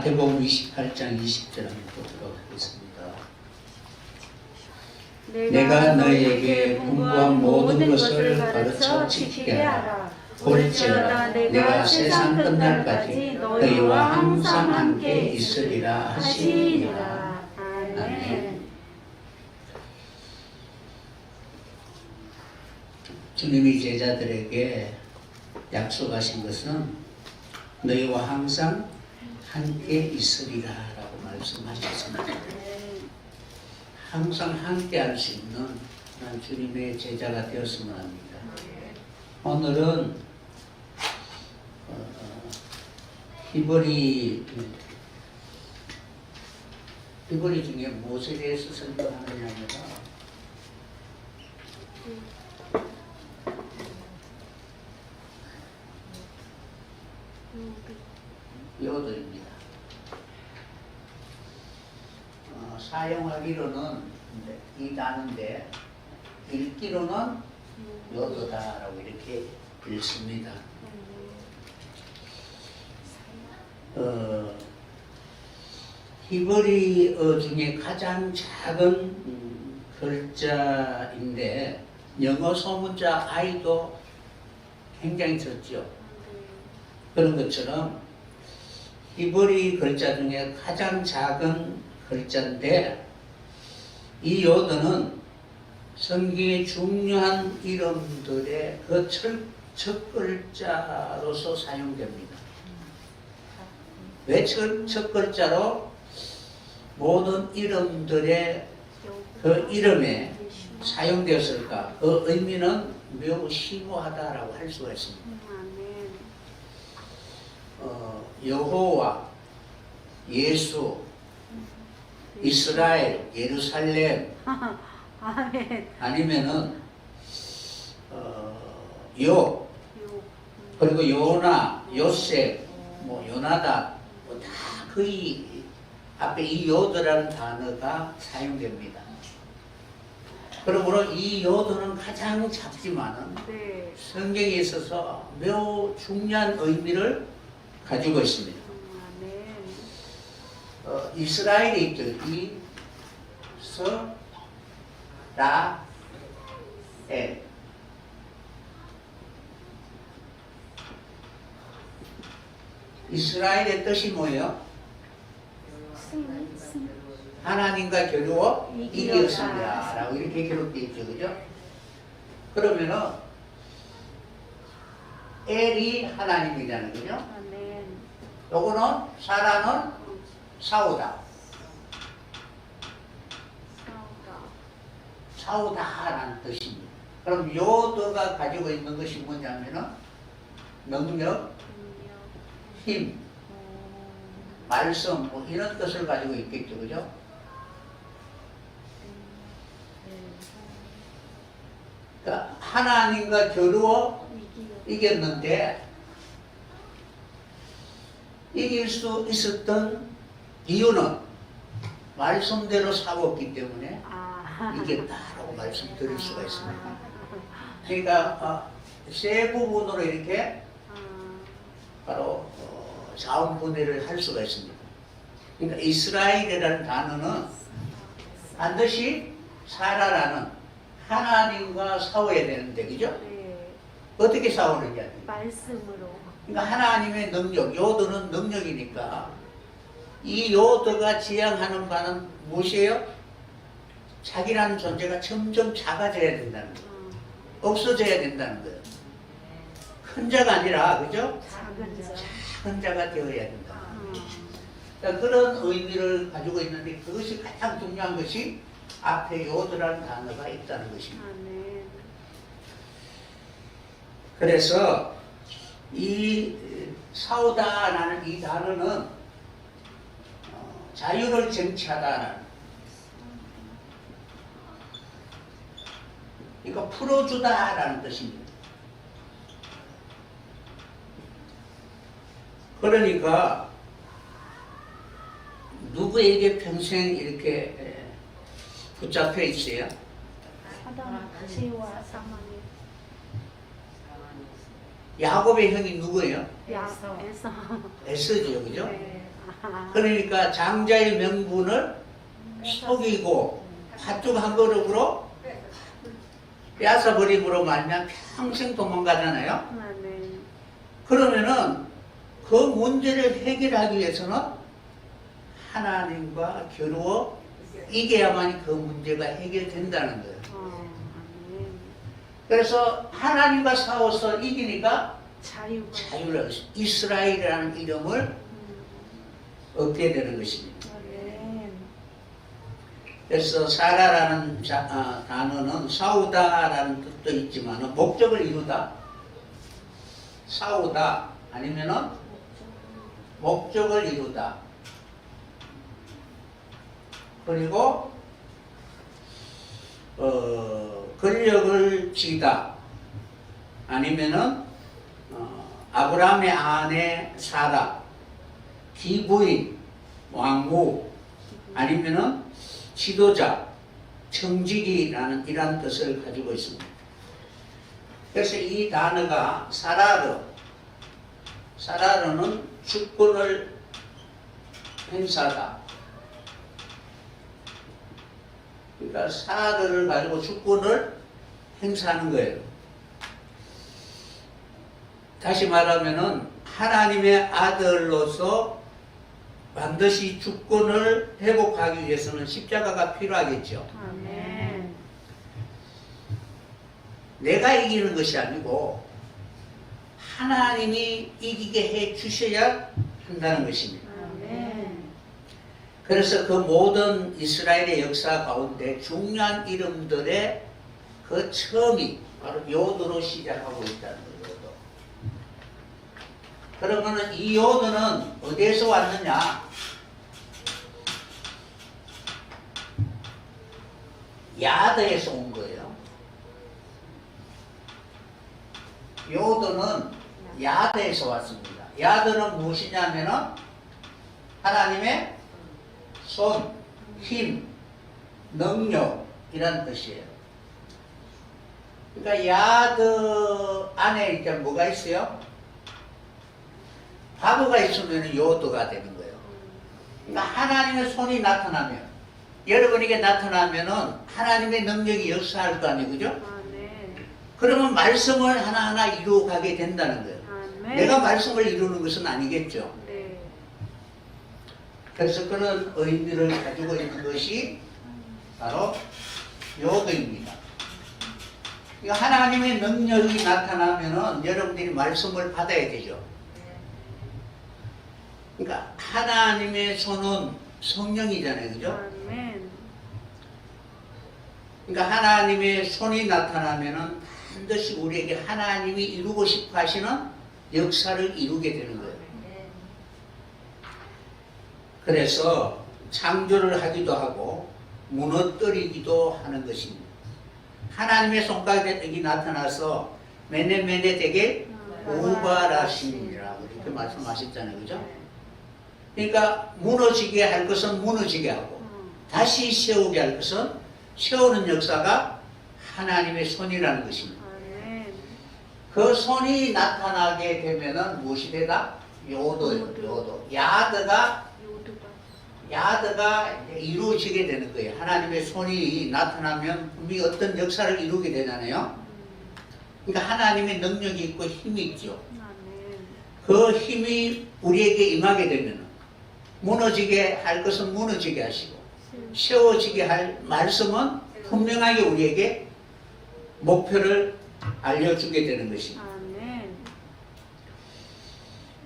마태복음 28장 20절 한번 보도록 하겠습니다. 내가 너희에게 분부한 모든 것을 가르쳐 지키게 하라. 볼지어다 내가 세상 끝날까지 너희와 항상 함께 있으리라 하시니라. 아멘. 주님이 제자들에게 약속하신 것은 너희와 항상 함께 있으리라 라고 말씀하셨습니다. 항상 함께 할 수 있는 그런 주님의 제자가 되었으면 합니다. 오늘은 히브리 중에 무엇에 대해서 설명하느냐면 요도입니다. 사용하기로는 이 단어인데 읽기로는 요도다라고 이렇게 읽습니다. 히브리어 중에 가장 작은 글자인데 영어 소문자 I도 굉장히 적죠. 그런 것처럼 히브리 글자 중에 가장 작은 글자인데 이 요도는 성경의 중요한 이름들의 그 첫 글자로서 사용됩니다. 왜 첫 글자로 모든 이름들의 그 이름에 사용되었을까? 그 의미는 매우 심오하다라고 할 수가 있습니다. 여호와, 예수, 이스라엘, 예루살렘, 아니면은 요, 그리고 요나, 요셉, 뭐 요나다, 뭐 다 거의 앞에 이 요도라는 단어가 사용됩니다. 그러므로 이 요도는 가장 작지만은 성경에 있어서 매우 중요한 의미를 가지고 있습니다. 이스라엘에 있죠. 이스라엘. 이스라엘의 뜻이 뭐예요? 하나님과 겨루어 이기었습니다 라고 이렇게 기록되어 있죠. 그죠? 그러면은 엘이 하나님이잖아요. 그죠? 요거는 사라는 싸우다. 싸우다라는 뜻입니다. 그럼 요도가 가지고 있는 것이 뭐냐면은 능력, 힘, 말씀 뭐 이런 뜻을 가지고 있겠죠. 그죠? 그러니까 하나님과 겨루어 이겼는데 이길 수 있었던 이유는 말씀대로 싸웠기 때문에 이겼다라고 말씀드릴 수가 있습니다. 그러니까 세 부분으로 이렇게 바로 자원분해를 할 수가 있습니다. 그러니까 이스라엘이라는 단어는 반드시 사라라는 하나님과 싸워야 되는데, 그죠? 어떻게 싸우느냐? 말씀으로. 그러니까 하나님의 능력, 요도는 능력이니까 이 요도가 지향하는 바는 무엇이에요? 자기라는 존재가 점점 작아져야 된다는 거예요. 없어져야 된다는 거예요. 큰 자가 아니라, 그죠? 작은 자가 되어야 된다. 그러니까 그런 의미를 가지고 있는데 그것이 가장 중요한 것이 앞에 요도라는 단어가 있다는 것입니다. 그래서 이 싸우다라는 이 단어는 자유를 쟁취하다라는, 그러니까 풀어주다라는 뜻입니다. 그러니까 누구에게 평생 이렇게 붙잡혀 있어요? 아담시와 사마리. 야곱의 형이 누구예요? 에서. 에서죠, 그죠? 네. 그러니까 장자의 명분을 속이고 팥죽 한 그릇으로 뺏어버림으로 말면 평생 도망가잖아요. 그러면은 그 문제를 해결하기 위해서는 하나님과 겨루어 이겨야만 그 문제가 해결된다는 거예요. 그래서 하나님과 싸워서 이기니까 자유를 이스라엘이라는 이름을 얻게 되는 것입니다. 그래서 사라라는 단어는 싸우다라는 뜻도 있지만 목적을 이루다, 싸우다 아니면은 목적을 이루다, 그리고 권력을 쥐다 아니면은 아브라함의 아내 사라, 기부인, 왕후 아니면은 지도자, 청지기라는 이러한 뜻을 가지고 있습니다. 그래서 이 단어가 사라르는 주권을 행사하다. 그러니까 사들을 가지고 주권을 행사하는 거예요. 다시 말하면은 하나님의 아들로서 반드시 주권을 회복하기 위해서는 십자가가 필요하겠죠. 아멘. 내가 이기는 것이 아니고 하나님이 이기게 해 주셔야 한다는 것입니다. 아멘. 그래서 그 모든 이스라엘의 역사 가운데 중요한 이름들의 그 처음이 바로 요도로 시작하고 있다는 거예요. 요도. 그러면은 이 요도는 어디에서 왔느냐? 야드에서 온 거예요. 요도는 야드에서 왔습니다. 야드는 무엇이냐면은 하나님의 손, 힘, 능력이란 뜻이에요. 그러니까 야드 안에 이제 뭐가 있어요? 바보가 있으면 요도가 되는 거예요. 그러니까 하나님의 손이 나타나면, 여러분에게 나타나면은 하나님의 능력이 역사할 거 아니에요, 그죠? 아멘. 그러면 말씀을 하나하나 이루어가게 된다는 거예요. 아멘. 내가 말씀을 이루는 것은 아니겠죠. 네. 그래서 그런 의미를 가지고 있는 것이 바로 요도입니다. 그러니까 하나님의 능력이 나타나면은 여러분들이 말씀을 받아야 되죠. 그러니까 하나님의 손은 성령이잖아요, 그죠? 아멘. 그러니까 하나님의 손이 나타나면은 반드시 우리에게 하나님이 이루고 싶어 하시는 역사를 이루게 되는 거예요. 그래서 창조를 하기도 하고 무너뜨리기도 하는 것입니다. 하나님의 손가락이 나타나서 메네메네 되게 우발하심이라고 이렇게 말씀하셨잖아요, 그죠? 그러니까 무너지게 할 것은 무너지게 하고 다시 세우게 할 것은 세우는 역사가 하나님의 손이라는 것입니다. 아멘. 그 손이 나타나게 되면은 무엇이 되다? 요도예요. 요도. 야드가 이루어지게 되는 거예요. 하나님의 손이 나타나면 분명히 어떤 역사를 이루게 되잖아요. 그러니까 하나님의 능력이 있고 힘이 있죠. 아멘. 그 힘이 우리에게 임하게 되면 무너지게 할 것은 무너지게 하시고 세워지게 할 말씀은 분명하게 우리에게 목표를 알려주게 되는 것입니다.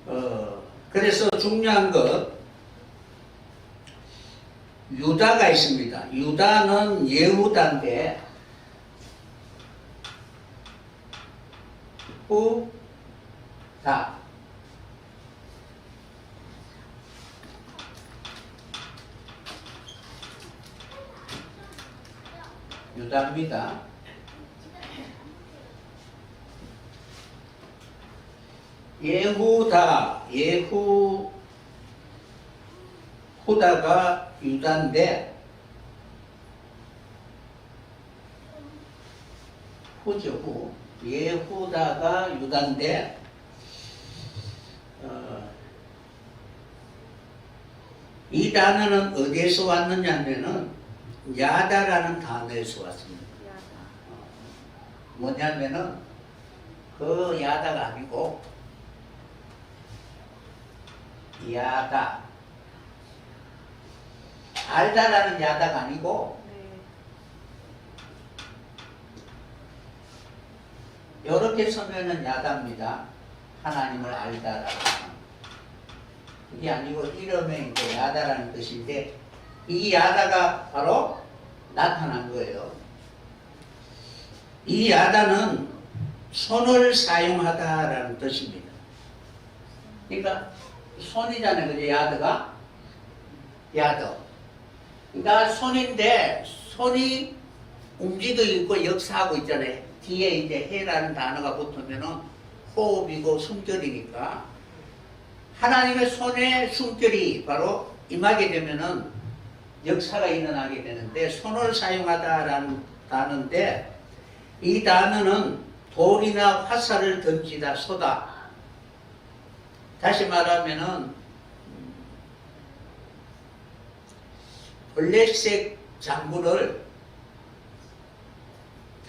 아멘. 그래서 중요한 것 유다가 있습니다. 유다는 예후다인데 후다. 유다입니다. 후다가 유다인데 후죠. 예후다가 유다인데 이 단어는 어디에서 왔느냐면은 야다라는 단어에서 왔습니다. 야다. 뭐냐면은 그 야다가 아니고 야다, 알다라는 야다가 아니고 네. 이렇게 서면은 야다입니다. 하나님을 알다라고. 그게 아니고 이름에 이제 야다라는 뜻인데 이 야다가 바로 나타난 거예요. 이 야다는 손을 사용하다라는 뜻입니다. 그러니까 손이잖아요. 그죠? 야드가. 야드. 그러니까 손인데 손이 움직이고 있고 역사하고 있잖아요. 뒤에 이제 해라는 단어가 붙으면은 호흡이고 숨결이니까 하나님의 손에 숨결이 바로 임하게 되면은 역사가 일어나게 되는데 손을 사용하다라는 단어인데 이 단어는 돌이나 화살을 던지다 쏘다. 다시 말하면은 블랙색 장군을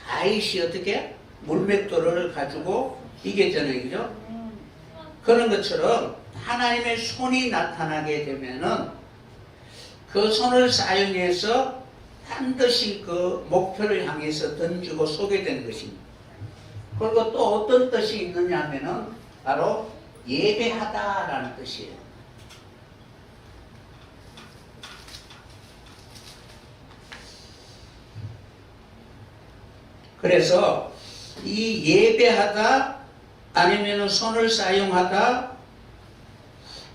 다윗이 어떻게 물맷돌을 가지고 이겼잖아요, 그죠? 그런 것처럼 하나님의 손이 나타나게 되면은 그 손을 사용해서 반드시 그 목표를 향해서 던지고 쏘게 되는 것입니다. 그리고 또 어떤 뜻이 있느냐 하면은 바로 예배하다라는 뜻이에요. 그래서 이 예배하다 아니면 손을 사용하다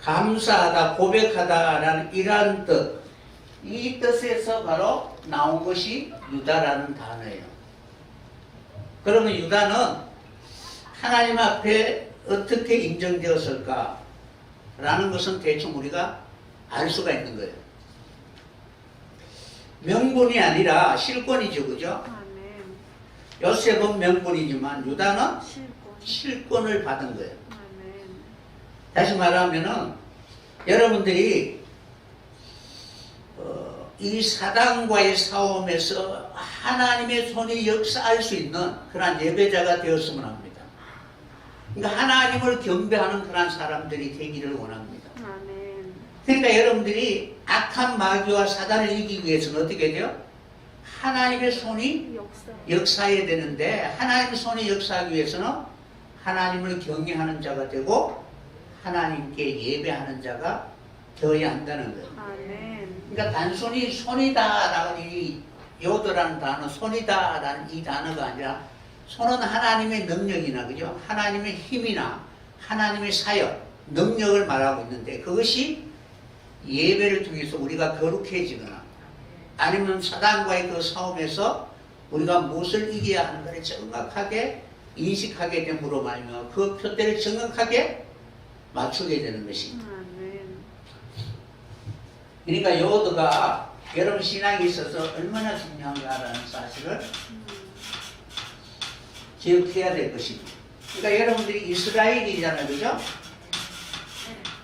감사하다 고백하다라는 이러한 뜻, 이 뜻에서 바로 나온 것이 유다라는 단어예요. 그러면 유다는 하나님 앞에 어떻게 인정되었을까 라는 것은 대충 우리가 알 수가 있는 거예요. 명분이 아니라 실권이죠, 그죠? 아멘. 요셉은 명분이지만 유다는 실권. 실권을 받은 거예요. 아멘. 다시 말하면은 여러분들이 이 사단과의 싸움에서 하나님의 손이 역사할 수 있는 그런 예배자가 되었으면 합니다. 그러니까 하나님을 경배하는 그런 사람들이 되기를 원합니다. 아멘. 그러니까 여러분들이 악한 마귀와 사단을 이기기 위해서는 어떻게 돼요? 하나님의 손이 역사. 역사해야 되는데 하나님의 손이 역사하기 위해서는 하나님을 경외하는 자가 되고 하나님께 예배하는 자가 되어야 한다는 거예요. 아멘. 그러니까 단순히 손이다라는 이 요도라는 단어, 손이다라는 이 단어가 아니라 손은 하나님의 능력이나 그죠? 하나님의 힘이나 하나님의 사역, 능력을 말하고 있는데 그것이 예배를 통해서 우리가 거룩해지거나 아니면 사단과의 그 싸움에서 우리가 무엇을 이겨야 하는가를 정확하게 인식하게 됨으로 말미암아 그 표대를 정확하게 맞추게 되는 것입니다. 아멘. 그러니까 요도가 여러분 신앙에 있어서 얼마나 중요한가라는 사실을 기억해야 될 것입니다. 그러니까 여러분들이 이스라엘이잖아요, 그죠?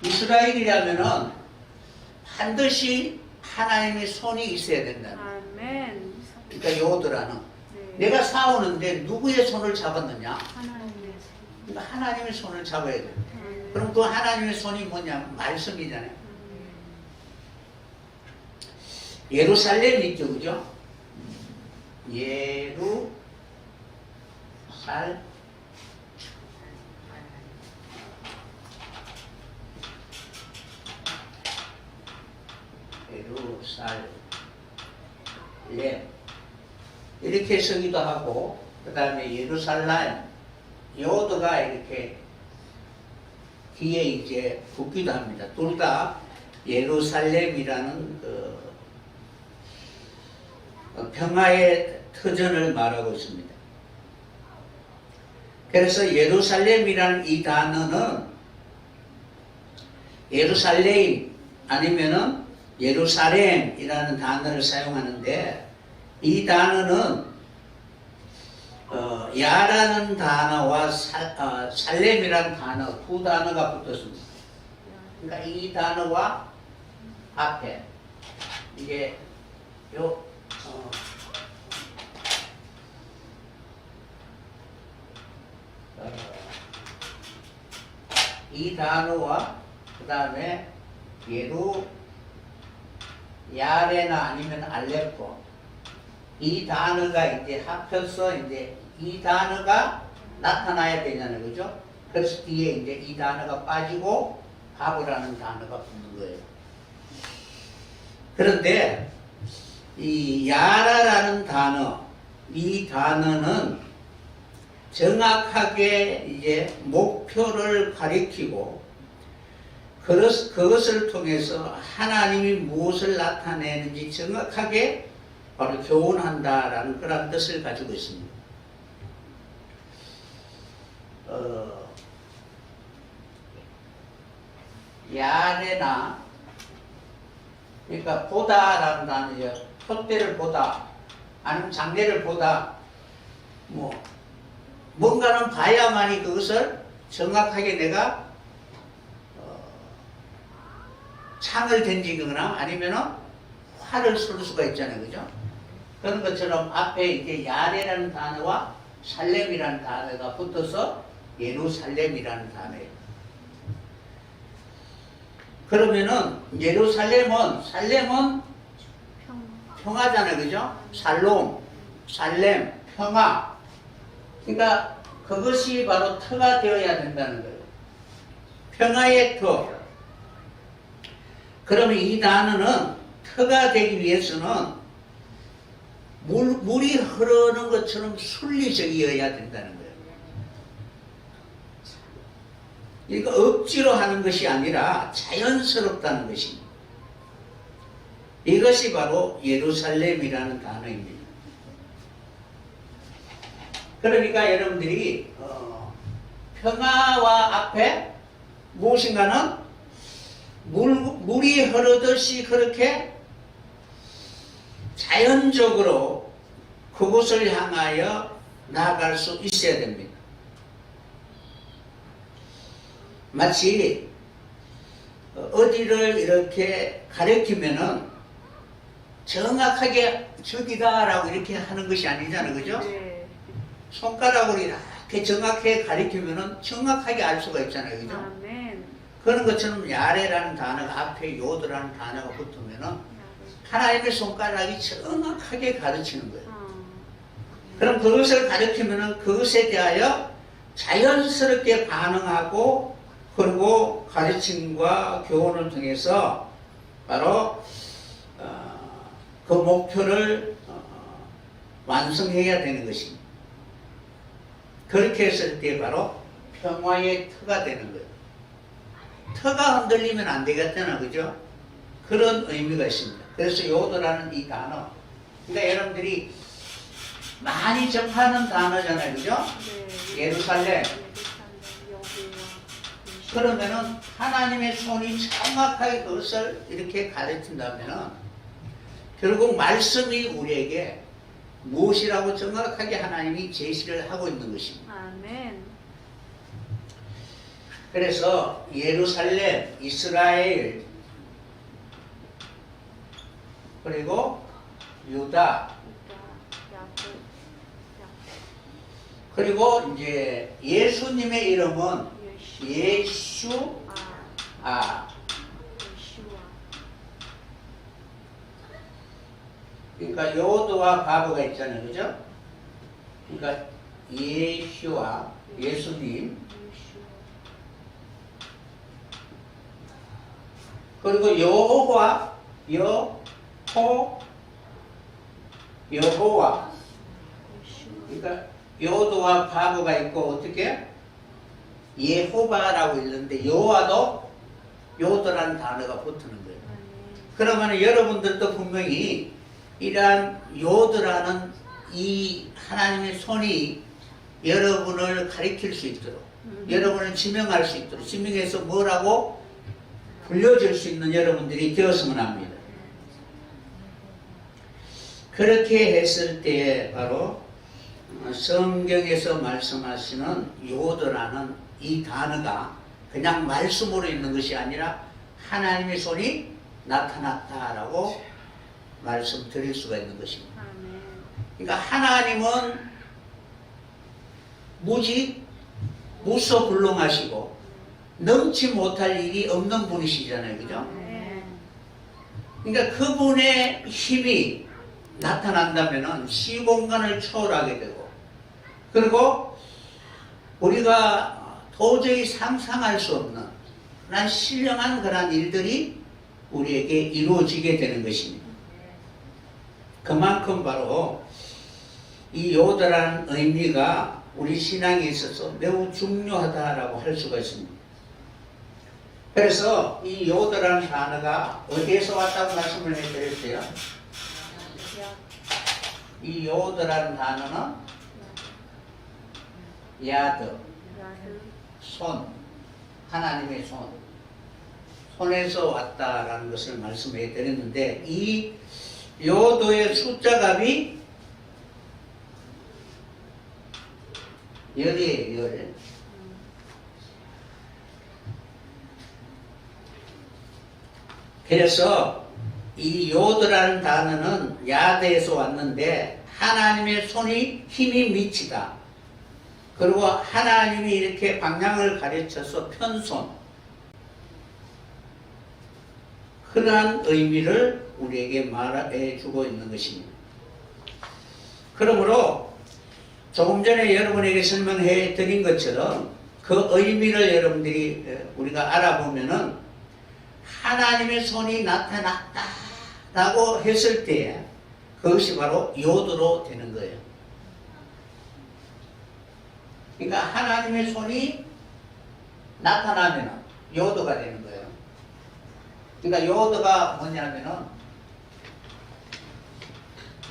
이스라엘이라면은 반드시 하나님의 손이 있어야 된다는 거예요. 아멘. 그러니까 요도라는 네. 내가 싸우는데 누구의 손을 잡았느냐? 하나님의 그러니까 하나님의 손을 잡아야 돼요. 손. 그럼 그 하나님의 손이 뭐냐? 말씀이잖아요. 예루살렘 있죠, 그죠? 예루살렘 이렇게 쓰기도 하고 그 다음에 예루살렘 요도가 이렇게 뒤에 이제 붙기도 합니다. 둘 다 예루살렘이라는 평화의 터전을 말하고 있습니다. 그래서 예루살렘이라는 이 단어는 예루살렘 아니면은 예루살렘이라는 단어를 사용하는데 이 단어는 야라는 단어와 살렘이라는 단어 두 단어가 붙었습니다. 그러니까 이 단어와 앞에 이게 요 이 단어와 그 다음에 예루 야레나 아니면 알레포 이 단어가 이제 합쳐서 이제 이 단어가 나타나야 되잖아요, 그죠? 그래서 뒤에 이제 이 단어가 빠지고 바브라는 단어가 붙는 거예요. 그런데 이 야라라는 단어, 이 단어는 정확하게 이제 목표를 가리키고 그것을 통해서 하나님이 무엇을 나타내는지 정확하게 바로 교훈한다라는 그런 뜻을 가지고 있습니다. 야레나 그러니까 보다라는 단어죠. 푯대를 보다 아니면 장래를 보다 뭔가는 봐야만이 그것을 정확하게 내가 창을 던지거나 아니면은 활을 쏠 수가 있잖아요, 그죠? 그런 것처럼 앞에 이제 야레라는 단어와 살렘이라는 단어가 붙어서 예루살렘이라는 단어예요. 그러면은 살렘은 평화잖아요, 그죠? 살렘, 평화. 그러니까 그것이 바로 터가 되어야 된다는 거예요. 평화의 터. 그러면 이 단어는 터가 되기 위해서는 물이 흐르는 것처럼 순리적이어야 된다는 거예요. 그러니까 억지로 하는 것이 아니라 자연스럽다는 것입니다. 이것이 바로 예루살렘이라는 단어입니다. 그러니까 여러분들이 평화와 앞에 무엇인가는 물이 흐르듯이 그렇게 자연적으로 그곳을 향하여 나아갈 수 있어야 됩니다. 마치 어디를 이렇게 가리키면은 정확하게 저기다라고 이렇게 하는 것이 아니잖아요, 그죠? 네. 손가락으로 이렇게 정확하게 가리키면은 정확하게 알 수가 있잖아요, 그죠? 아멘. 그런 것처럼 야레라는 단어가 앞에 요드라는 단어가 붙으면은 하나님의 손가락이 정확하게 가르치는 거예요. 그럼 그것을 가르치면은 그것에 대하여 자연스럽게 반응하고 그리고 가르침과 교훈을 통해서 바로 그 목표를 완성해야 되는 것입니다. 그렇게 했을 때 바로 평화의 터가 되는 거예요. 터가 흔들리면 안 되겠잖아, 그죠? 그런 의미가 있습니다. 그래서 요도라는 이 단어, 그러니까 여러분들이 많이 접하는 단어잖아요, 그죠? 네. 예루살렘. 여호와. 그러면은 하나님의 손이 정확하게 그것을 이렇게 가르친다면은 결국 말씀이 우리에게 무엇이라고 정확하게 하나님이 제시를 하고 있는 것입니다. 아멘. 그래서 예루살렘, 이스라엘, 그리고 유다, 그리고 이제 예수님의 이름은 예슈아. 그러니까 요도와 바브가 있잖아요, 그죠? 그러니까 예슈아, 예수님, 그리고 여호와, 여호와. 그러니까 요도와 바브가 있고 어떻게? 예호바라고 있는데 여호와도 요도라는 단어가 붙는 거예요. 그러면 여러분들도 분명히 이러한 요도라는 이 하나님의 손이 여러분을 가리킬 수 있도록 여러분을 지명할 수 있도록 지명해서 뭐라고 불려줄 수 있는 여러분들이 되었으면 합니다. 그렇게 했을 때에 바로 성경에서 말씀하시는 요도라는 이 단어가 그냥 말씀으로 있는 것이 아니라 하나님의 손이 나타났다라고 말씀드릴 수가 있는 것입니다. 아멘. 그러니까 하나님은 무소불능하시고 넘지 못할 일이 없는 분이시잖아요. 그죠? 아멘. 그러니까 그분의 힘이 나타난다면 시공간을 초월하게 되고, 그리고 우리가 도저히 상상할 수 없는 그런 신령한 그런 일들이 우리에게 이루어지게 되는 것입니다. 그만큼 바로 이 요도라는 의미가 우리 신앙에 있어서 매우 중요하다라고 할 수가 있습니다. 그래서 이 요도라는 단어가 어디에서 왔다고 말씀을 해드렸어요? 이 요도라는 단어는 야드, 손, 하나님의 손에서 왔다라는 것을 말씀해 드렸는데, 이 요도의 숫자값이 열이에요, 열. 그래서 이 요도라는 단어는 야드에서 왔는데, 하나님의 손이 힘이 미치다. 그리고 하나님이 이렇게 방향을 가르쳐서 편손, 흔한 의미를 우리에게 말해 주고 있는 것입니다. 그러므로 조금 전에 여러분에게 설명해 드린 것처럼 그 의미를 여러분들이 우리가 알아보면은 하나님의 손이 나타났다라고 했을 때 그것이 바로 요도로 되는 거예요. 그러니까 하나님의 손이 나타나면 요도가 되는 거예요. 그러니까 요도가 뭐냐면은,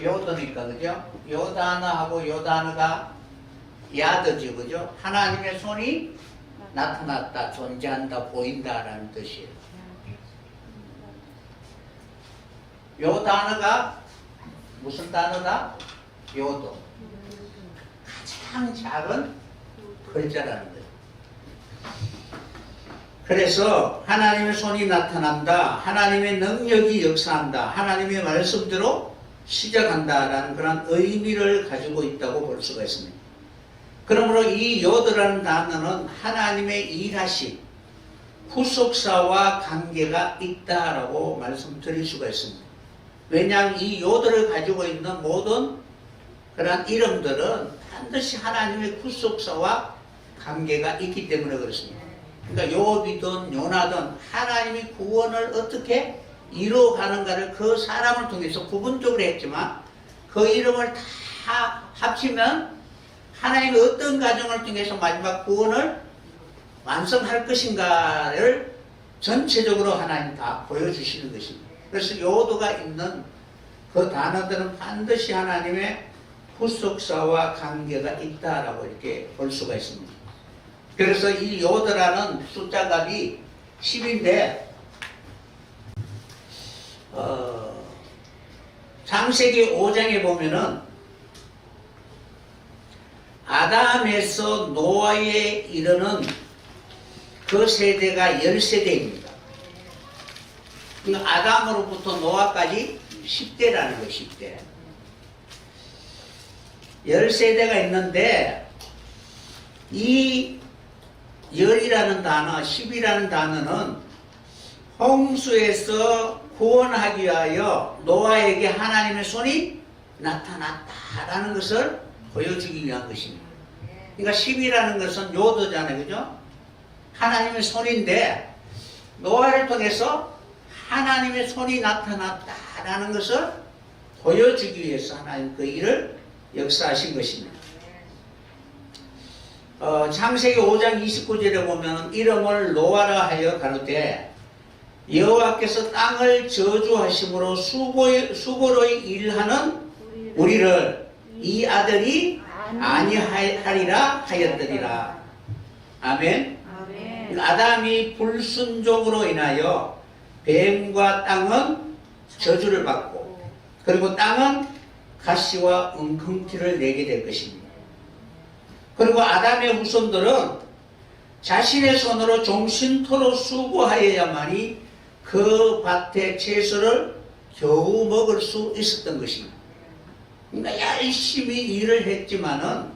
요도니까, 그죠? 요 단어하고 요 단어가 야드죠, 그죠? 하나님의 손이 나타났다, 존재한다, 보인다라는 뜻이에요. 요 단어가 무슨 단어다? 요도. 가장 작은 글자라는 거예요. 그래서 하나님의 손이 나타난다, 하나님의 능력이 역사한다, 하나님의 말씀대로 시작한다라는 그런 의미를 가지고 있다고 볼 수가 있습니다. 그러므로 이 요도라는 단어는 하나님의 일하심, 후속사와 관계가 있다라고 말씀드릴 수가 있습니다. 왜냐하면 이 요도를 가지고 있는 모든 그런 이름들은 반드시 하나님의 후속사와 관계가 있기 때문에 그렇습니다. 그러니까 요비든 요나든 하나님이 구원을 어떻게 이루어가는가를 그 사람을 통해서 부분적으로 했지만 그 이름을 다 합치면 하나님이 어떤 과정을 통해서 마지막 구원을 완성할 것인가를 전체적으로 하나님 다 보여주시는 것입니다. 그래서 요도가 있는 그 단어들은 반드시 하나님의 후속사와 관계가 있다라고 이렇게 볼 수가 있습니다. 그래서 이 요도라는 숫자값이 10인데 창세기 5장에 보면은 아담에서 노아에 이르는 그 세대가 10세대입니다. 그러니까 아담으로부터 노아까지 10대라는 거예요. 10대. 10세대가 있는데 이 열이라는 단어, 10이라는 단어는 홍수에서 구원하기 위하여 노아에게 하나님의 손이 나타났다라는 것을 보여주기 위한 것입니다. 그러니까 10이라는 것은 요도잖아요. 그죠? 하나님의 손인데 노아를 통해서 하나님의 손이 나타났다라는 것을 보여주기 위해서 하나님 그 일을 역사하신 것입니다. 창세기 5장 29절에 보면 이름을 노아라 하여 가로되 여호와께서 땅을 저주하심으로 수고로 일하는 우리를 이 아들이 아니하리라 하였더니라. 아멘. 아담이 불순종으로 인하여 뱀과 땅은 저주를 받고 그리고 땅은 가시와 웅큼티를 내게 될 것입니다. 그리고 아담의 후손들은 자신의 손으로 종신토록 수고하여야만이 그 밭의 채소를 겨우 먹을 수 있었던 것입니다. 그러니까 열심히 일을 했지만은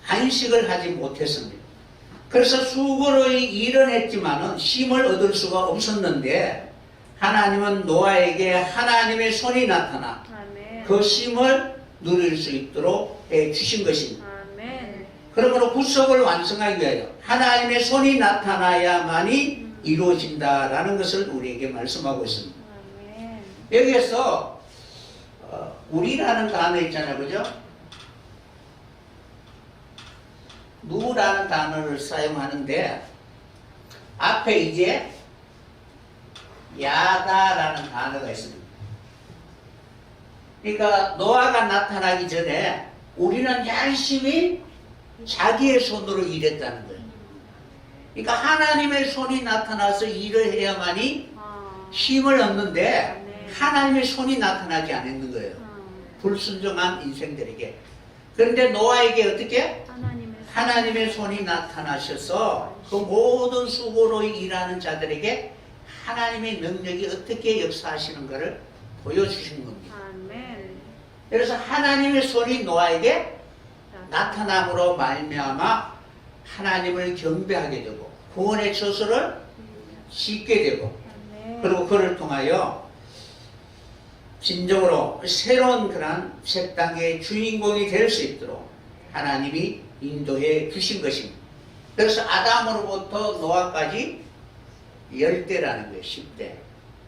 안식을 하지 못했습니다. 그래서 수고로이 일은 했지만은 쉼을 얻을 수가 없었는데 하나님은 노아에게 하나님의 손이 나타나 아멘. 그 쉼을 누릴 수 있도록 해 주신 것입니다. 아멘. 그러므로 구속을 완성하기 위하여 하나님의 손이 나타나야만이 이루어진다라는 것을 우리에게 말씀하고 있습니다. 아멘. 여기에서 우리라는 단어 있잖아요, 그죠? 누라는 단어를 사용하는데 앞에 이제 야다라는 단어가 있습니다. 그러니까 노아가 나타나기 전에 우리는 열심히 자기의 손으로 일했다는 거예요. 그러니까 하나님의 손이 나타나서 일을 해야만이 힘을 얻는데 하나님의 손이 나타나지 않는 거예요. 불순종한 인생들에게. 그런데 노아에게 어떻게? 하나님의 손이 나타나셔서 그 모든 수고로 일하는 자들에게 하나님의 능력이 어떻게 역사하시는가를 보여주신 겁니다. 아멘. 그래서 하나님의 손이 노아에게 나타남으로 말미암아 하나님을 경배하게 되고 구원의 처소를 짓게 되고 그리고 그를 통하여 진정으로 새로운 그런 새 땅의 주인공이 될 수 있도록 하나님이 인도해 주신 것입니다. 그래서 아담으로부터 노아까지 10대라는 거예요. 10대.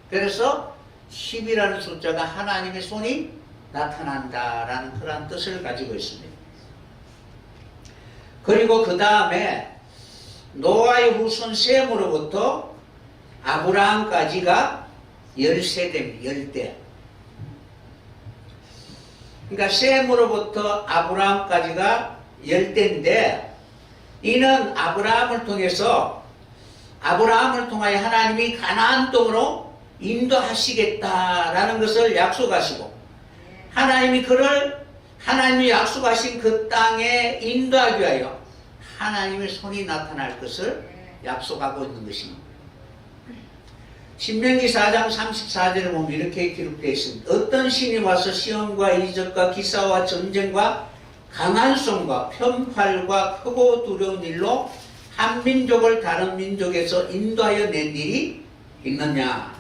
그래서 10이라는 숫자가 하나님의 손이 나타난다라는 그런 뜻을 가지고 있습니다. 그리고 그 다음에 노아의 후손 셈으로부터 아브라함까지가 10세대입니다. 10대. 그러니까 셈으로부터 아브라함까지가 10대인데 이는 아브라함을 통하여 하나님이 가나안 땅으로 인도하시겠다라는 것을 약속하시고 하나님이 약속하신 그 땅에 인도하기 위하여 하나님의 손이 나타날 것을 약속하고 있는 것입니다. 신명기 4장 34절에 보면 이렇게 기록되어 있습니다. 어떤 신이 와서 시험과 이적과 기사와 전쟁과 강한 손과 편팔과 크고 두려운 일로 한 민족을 다른 민족에서 인도하여 낸 일이 있느냐.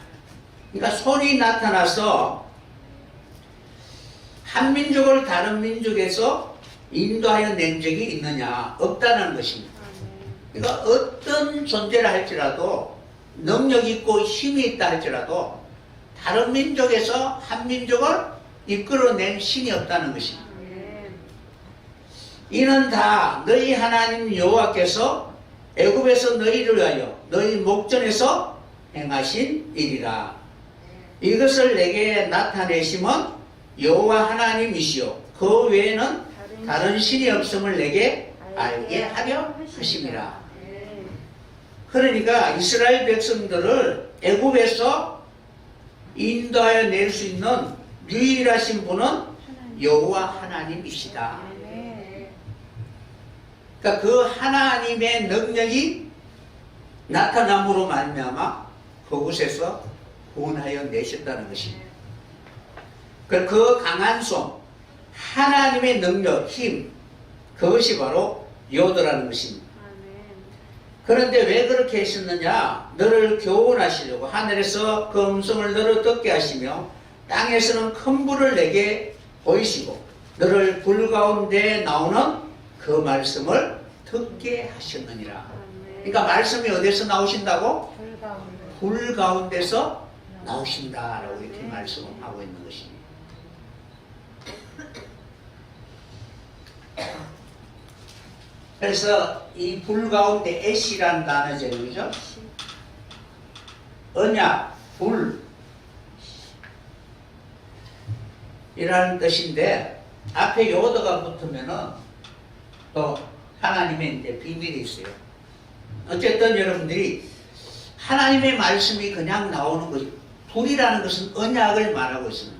그러니까 손이 나타나서 한 민족을 다른 민족에서 인도하여 낸 적이 있느냐. 없다는 것입니다. 그러니까 어떤 존재라 할지라도 능력 있고 힘이 있다 할지라도 다른 민족에서 한 민족을 이끌어낸 신이 없다는 것입니다. 이는 다 너희 하나님 여호와께서 애굽에서 너희를 위하여 너희 목전에서 행하신 일이라. 이것을 내게 나타내심은 여호와 하나님이시요 그 외에는 다른 신이 없음을 내게 알게 하려 하심이라. 그러니까 이스라엘 백성들을 애굽에서 인도하여 낼 수 있는 유일하신 분은 여호와 하나님이시다. 그러니까 그 하나님의 능력이 나타남으로 말미암아 그곳에서 구원하여 내셨다는 것입니다. 그 강한 손, 하나님의 능력, 힘, 그것이 바로 요도라는 것입니다. 그런데 왜 그렇게 하셨느냐? 너를 교훈하시려고 하늘에서 그 음성을 너를 듣게 하시며 땅에서는 큰 불을 내게 보이시고 너를 불 가운데 나오는 그 말씀을 듣게 하셨느니라. 그러니까 말씀이 어디서 나오신다고? 불 가운데서 나오신다라고 이렇게 말씀하고 있는 것입니다. 그래서 이 불 가운데 애시라는 단어죠, 그죠? 언약, 불 이라는 뜻인데 앞에 요도가 붙으면은 또 하나님의 이제 비밀이 있어요. 어쨌든 여러분들이 하나님의 말씀이 그냥 나오는 것이 불이라는 것은 언약을 말하고 있습니다.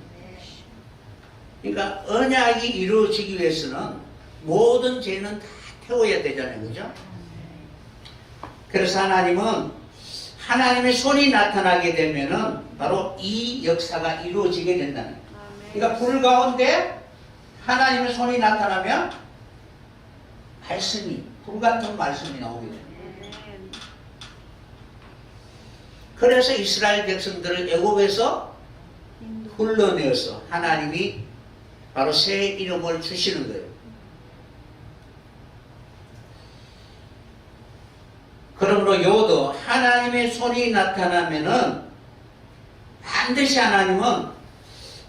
그러니까 언약이 이루어지기 위해서는 모든 죄는 다 태워야 되잖아요, 그죠? 그래서 하나님은 하나님의 손이 나타나게 되면은 바로 이 역사가 이루어지게 된다는 거예요. 그러니까 불 가운데 하나님의 손이 나타나면 말씀이, 불 같은 말씀이 나오게 됩니다. 그래서 이스라엘 백성들을 애굽에서 흘러내어서 하나님이 바로 새 이름을 주시는 거예요. 그러므로 요도 하나님의 손이 나타나면은 반드시 하나님은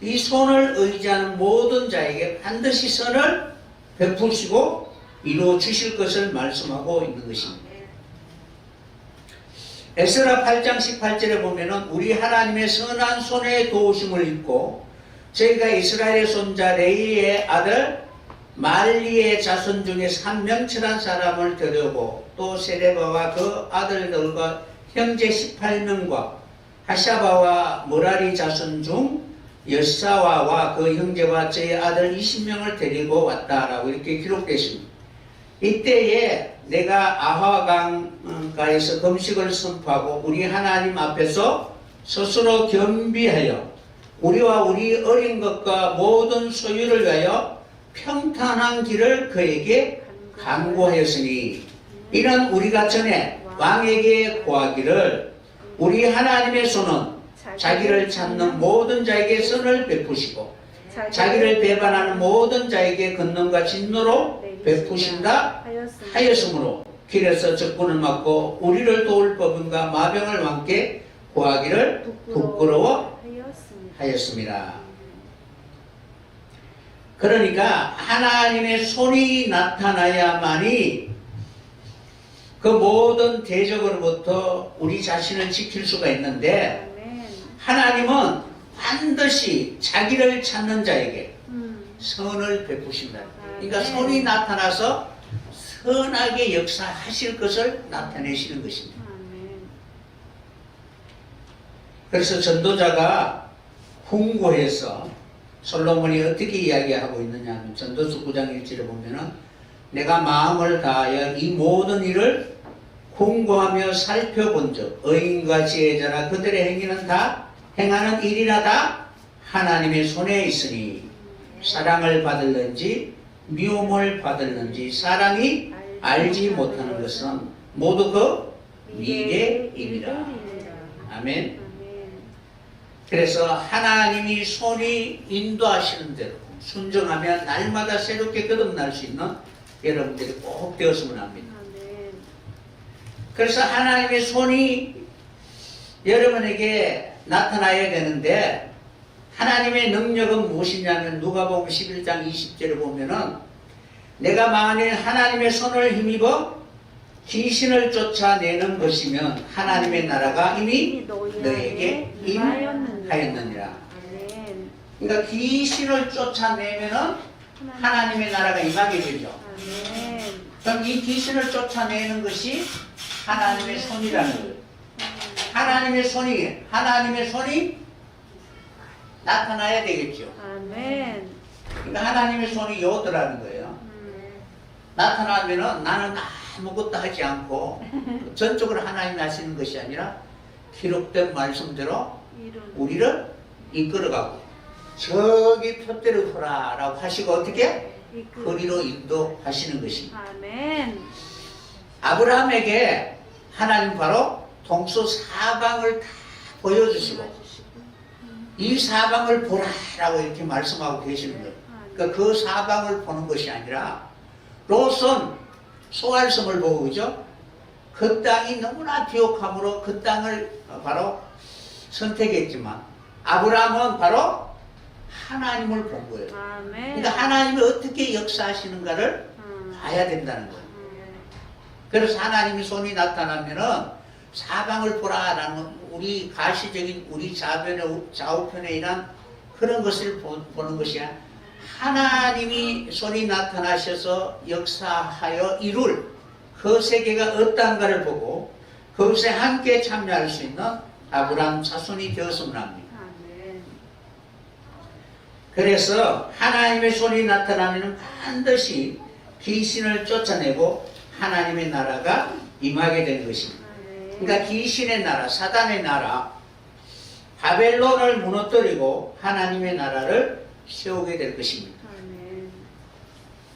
이 손을 의지하는 모든 자에게 반드시 선을 베푸시고 이루어 주실 것을 말씀하고 있는 것입니다. 에스라 8장 18절에 보면은 우리 하나님의 선한 손의 도우심을 입고 저희가 이스라엘의 손자 레이의 아들 말리의 자손 중에서 한 명철한 사람을 데려오고 또 세레바와 그 아들들과 형제 18명과 하샤바와 모라리 자손 중 여사와와 그 형제와 저희 아들 20명을 데리고 왔다라고 이렇게 기록되십니다. 이때에 내가 아하강가에서 금식을 선포하고 우리 하나님 앞에서 스스로 겸비하여 우리와 우리 어린 것과 모든 소유를 위하여 평탄한 길을 그에게 강구하였으니 이는 우리가 전에 왕에게 고하기를 우리 하나님의 손은 자기를 찾는 모든 자에게 선을 베푸시고 자기를 배반하는 모든 자에게 권능과 진노로 베푸신다 하였으므로 길에서 적군을 막고 우리를 도울 법인가 마병을 왕께 구하기를 부끄러워 하였습니다. 그러니까 하나님의 손이 나타나야만이 그 모든 대적으로부터 우리 자신을 지킬 수가 있는데 하나님은 반드시 자기를 찾는 자에게 선을 베푸신다. 그러니까 손이 나타나서 선하게 역사하실 것을 나타내시는 것입니다. 그래서 전도자가 궁고해서 솔로몬이 어떻게 이야기하고 있느냐 하면 전도서 9장 1절에 보면은 내가 마음을 다하여 이 모든 일을 궁고하며 살펴본 적 의인과 지혜자나 그들의 행위는 다 행하는 일이나 다 하나님의 손에 있으니 사랑을 받을는지 미움을 받을는지 사람이 알지 못하는 것은 모두 그 미래임이라. 아멘. 그래서 하나님이 손이 인도하시는 대로 순종하면 날마다 새롭게 거듭날 수 있는 여러분들이 꼭 되었으면 합니다. 그래서 하나님의 손이 여러분에게 나타나야 되는데 하나님의 능력은 무엇이냐면 누가복음 11장 20절에 보면은 내가 만일 하나님의 손을 힘입어 귀신을 쫓아내는 것이면 하나님의 나라가 이미 너에게 임하였느니라. 그러니까 귀신을 쫓아내면은 하나님의 나라가 임하게 되죠. 그럼 이 귀신을 쫓아내는 것이 하나님의 손이라는 거예요. 하나님의 손이 나타나야 되겠죠. 그러니까 하나님의 손이 요더라는 거예요. 나타나면은 나는 아무것도 하지 않고 전적으로 하나님이 하시는 것이 아니라 기록된 말씀대로 우리를 이끌어가고 저기 표대로 서라라고 하시고 어떻게? 거리로 인도하시는 것입니다. 아브라함에게 하나님 바로 동서 사방을 다 보여주시고 이 사방을 보라라고 이렇게 말씀하고 계시는 거예요. 그러니까 그 사방을 보는 것이 아니라 롯은 소알섬을 보고 그죠? 그 땅이 너무나 비옥함으로 그 땅을 바로 선택했지만 아브라함은 바로 하나님을 본 거예요. 그러니까 하나님이 어떻게 역사하시는가를 봐야 된다는 거예요. 그래서 하나님이 손이 나타나면은 사방을 보라라는 우리 가시적인 우리 좌우편에 있는 그런 것을 보는 것이야. 하나님이 손이 나타나셔서 역사하여 이룰 그 세계가 어떠한가를 보고 그것에 함께 참여할 수 있는 아브라함 자손이 되었으면 합니다. 그래서 하나님의 손이 나타나면 반드시 귀신을 쫓아내고 하나님의 나라가 임하게 되는 것입니다. 그러니까 귀신의 나라, 사단의 나라, 바벨론을 무너뜨리고 하나님의 나라를 세우게 될 것입니다. 아멘.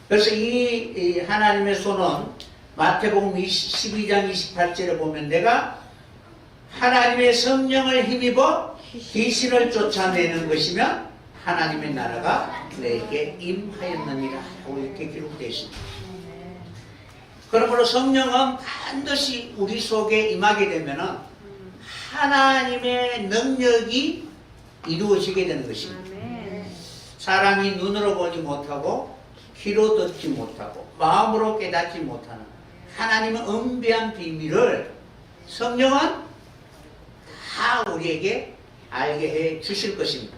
그래서 이 하나님의 손은 마태복음 12장 28절에 보면 내가 하나님의 성령을 힘입어 귀신을 쫓아내는 것이면 하나님의 나라가 내게 임하였느니라 하고 이렇게 기록되어 있습니다. 그러므로 성령은 반드시 우리 속에 임하게 되면 하나님의 능력이 이루어지게 되는 것입니다. 아멘. 사람이 눈으로 보지 못하고 귀로 듣지 못하고 마음으로 깨닫지 못하는 하나님의 은비한 비밀을 성령은 다 우리에게 알게 해 주실 것입니다.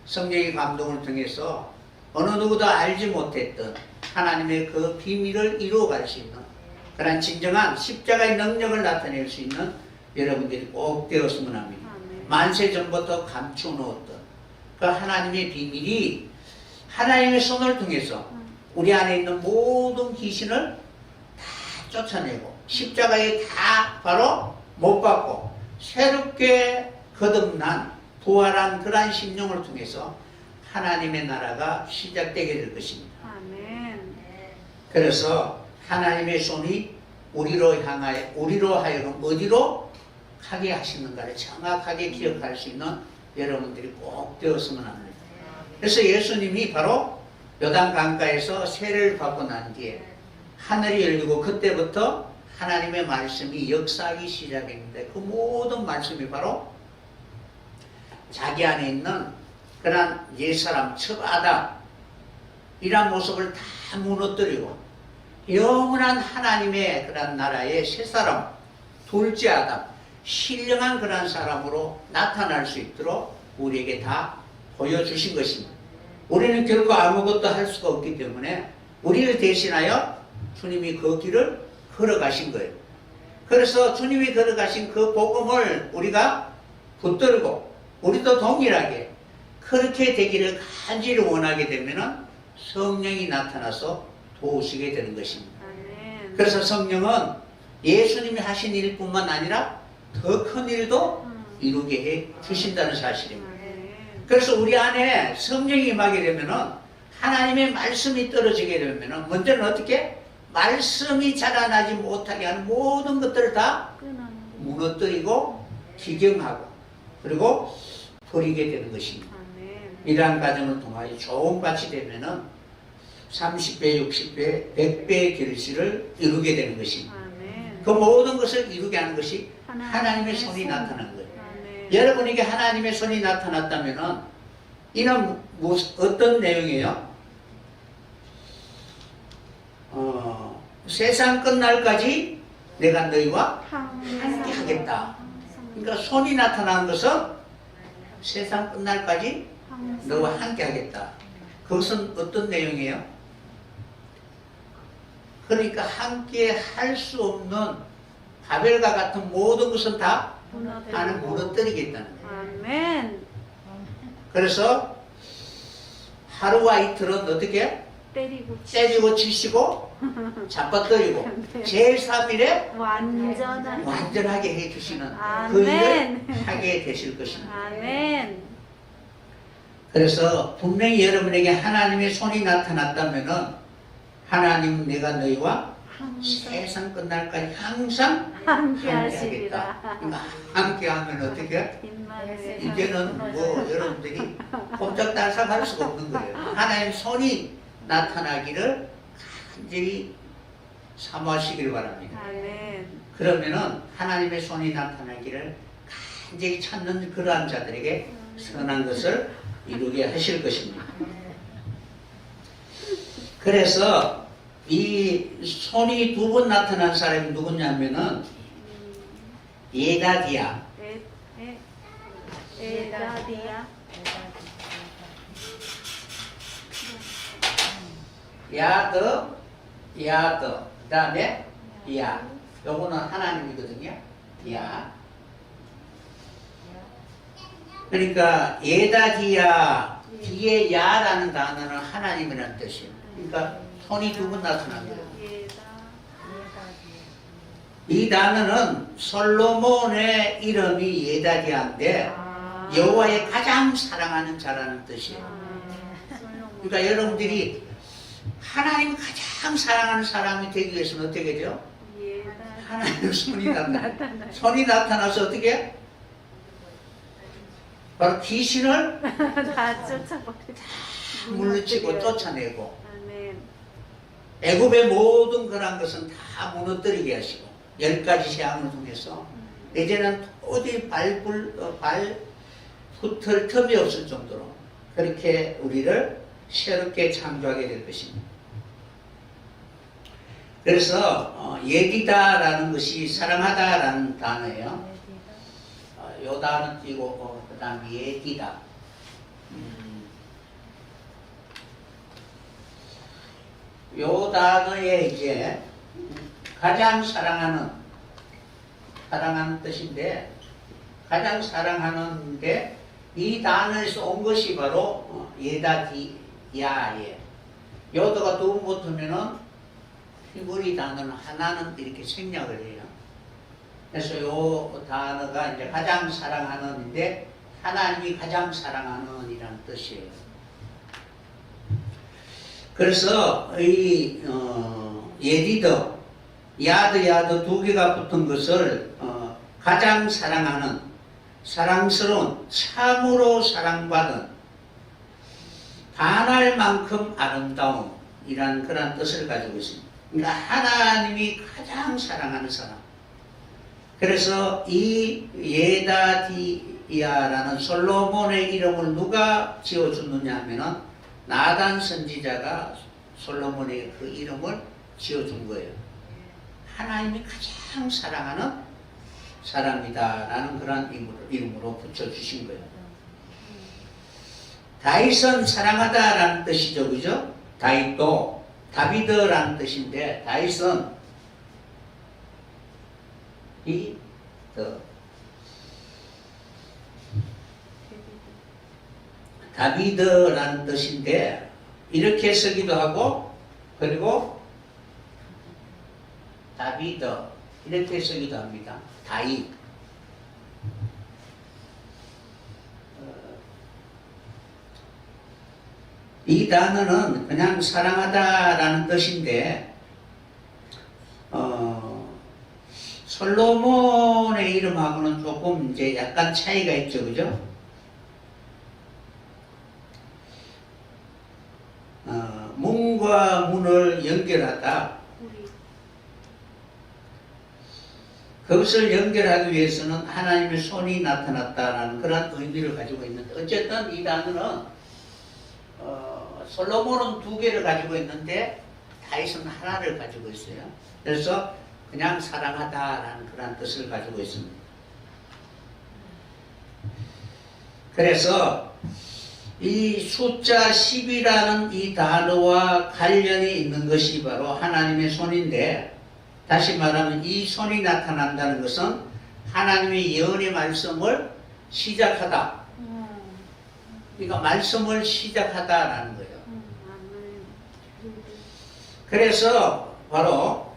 성령의 감동을 통해서 어느 누구도 알지 못했던 하나님의 그 비밀을 이루어갈 수 있는 그런 진정한 십자가의 능력을 나타낼 수 있는 여러분들이 꼭 되었으면 합니다. 아멘. 만세 전부터 감춰놓았던 그 하나님의 비밀이 하나님의 손을 통해서 우리 안에 있는 모든 귀신을 다 쫓아내고 십자가에 다 바로 못 박고 새롭게 거듭난 부활한 그러한 심령을 통해서 하나님의 나라가 시작되게 될 것입니다. 아멘. 그래서 하나님의 손이 우리로 하여금 어디로 가게 하시는가를 정확하게 기억할 수 있는 여러분들이 꼭 되었으면 합니다. 그래서 예수님이 바로 요단 강가에서 세례를 받고 난 뒤에 하늘이 열리고 그때부터 하나님의 말씀이 역사하기 시작했는데 그 모든 말씀이 바로 자기 안에 있는 그런 옛사람 첫 아담 이런 모습을 다 무너뜨리고 영원한 하나님의 그런 나라의 새사람 둘째 아담 신령한 그런 사람으로 나타날 수 있도록 우리에게 다 보여주신 것입니다. 우리는 결코 아무것도 할 수가 없기 때문에 우리를 대신하여 주님이 그 길을 걸어가신 거예요. 그래서 주님이 걸어가신 그 복음을 우리가 붙들고 우리도 동일하게 그렇게 되기를 간절히 원하게 되면 성령이 나타나서 도우시게 되는 것입니다. 아멘. 그래서 성령은 예수님이 하신 일뿐만 아니라 더 큰 일도 이루게 해 주신다는 사실입니다. 아멘. 그래서 우리 안에 성령이 임하게 되면은 하나님의 말씀이 떨어지게 되면은 먼저는 어떻게? 말씀이 자라나지 못하게 하는 모든 것들을 다 끊어내는 무너뜨리고 기경하고 그리고 버리게 되는 것입니다. 아멘. 이러한 과정을 통하여 좋은 밭이 되면은 30배, 60배, 100배의 결실을 이루게 되는 것입니다. 아멘. 그 모든 것을 이루게 하는 것이 하나님의 손이 나타난 거예요. 아멘. 여러분에게 하나님의 손이 나타났다면은 이는 어떤 내용이에요? 세상 끝날까지 내가 너희와 함께 하겠다. 그러니까 손이 나타난 것은 세상 끝날까지 너와 함께 하겠다. 그것은 어떤 내용이에요? 그러니까 함께 할 수 없는 바벨과 같은 모든 것은 다 나는 무너뜨리겠다는 거예요. 아멘. 그래서 하루와 이틀은 어떻게? 때리고 치시고 잡아뜨리고 제3일에 완전하게 해주시는 그 일을 하게 되실 것입니다. 아멘. 그래서 분명히 여러분에게 하나님의 손이 나타났다면은 하나님은 내가 너희와 세상 끝날까지 항상 함께 하겠다. 함께 하면 어떻게? 이제는 뭐 여러분들이 꼼짝달싹 할 수가 없는 거예요. 하나님 손이 나타나기를 간절히 사모하시길 바랍니다. 아멘. 그러면은 하나님의 손이 나타나기를 간절히 찾는 그러한 자들에게 선한 것을 이루게 하실 것입니다. 그래서 이 손이 두 번 나타난 사람이 누구냐면은 예다디야. 에다디야. 야더, 그 다음에 야. 요거는 하나님이거든요. 야. 그러니까 예다디야 뒤에 야라는 단어는 하나님이라는 뜻이에요. 그러니까 손이 두 번 나타난 거예요. 이 단어는 솔로몬의 이름이 예다디아인데 여호와의 가장 사랑하는 자라는 뜻이에요. 그러니까 여러분들이 하나님 가장 사랑하는 사람이 되기 위해서는 어떻게 돼요? 하나님 손이 나타나. 손이 나타나서 어떻게 해? 바로 귀신을 다 쫓아버려. 물리치고 쫓아내고 아멘. 애굽의 모든 그런 것은 다 무너뜨리게 하시고 10가지 재앙을 통해서 이제는 어디 발 붙을 틈이 없을 정도로 그렇게 우리를 새롭게 창조하게 될 것입니다. 그래서 예디다라는 것이 사랑하다라는 단어예요. 요 단어 띄고 그 다음 예디다. 요 단어에 이제 가장 사랑하는 뜻인데 가장 사랑하는데 이 단어에서 온 것이 바로 예다디야예. 요도가 두 번 붙으면은 히브리 단어는 하나는 이렇게 생략을 해요. 그래서 요 단어가 이제 가장 사랑하는인데 하나님이 가장 사랑하는 이라는 뜻이에요. 그래서 이 예디더, 야드 두 개가 붙은 것을 가장 사랑하는, 사랑스러운, 참으로 사랑받은, 반할 만큼 아름다움 이라는 그런 뜻을 가지고 있습니다. 그러니까 하나님이 가장 사랑하는 사람. 그래서 이 예다디야라는 솔로몬의 이름을 누가 지어줬느냐 하면은 나단 선지자가 솔로몬의 그 이름을 지어준 거예요. 하나님이 가장 사랑하는 사람이다라는 그런 이름으로 붙여주신 거예요. 다윗은 사랑하다라는 뜻이죠, 그죠? 다윗도 다비드라는 뜻인데 다윗은 다비드라는 뜻인데 이렇게 쓰기도 하고 그리고 다비드 이렇게 쓰기도 합니다. 다윗. 이 단어는 그냥 사랑하다라는 뜻인데 솔로몬의 이름하고는 조금 이제 약간 차이가 있죠, 그죠? 문과 문을 연결하다. 그것을 연결하기 위해서는 하나님의 손이 나타났다라는 그런 의미를 가지고 있는데 어쨌든 이 단어는 솔로몬은 두 개를 가지고 있는데 다윗은 하나를 가지고 있어요. 그래서 그냥 사랑하다라는 그런 뜻을 가지고 있습니다. 그래서 이 숫자 10이라는 이 단어와 관련이 있는 것이 바로 하나님의 손인데 다시 말하면 이 손이 나타난다는 것은 하나님의 예언의 말씀을 시작하다. 그러니까 말씀을 시작하다라는 거예요. 그래서 바로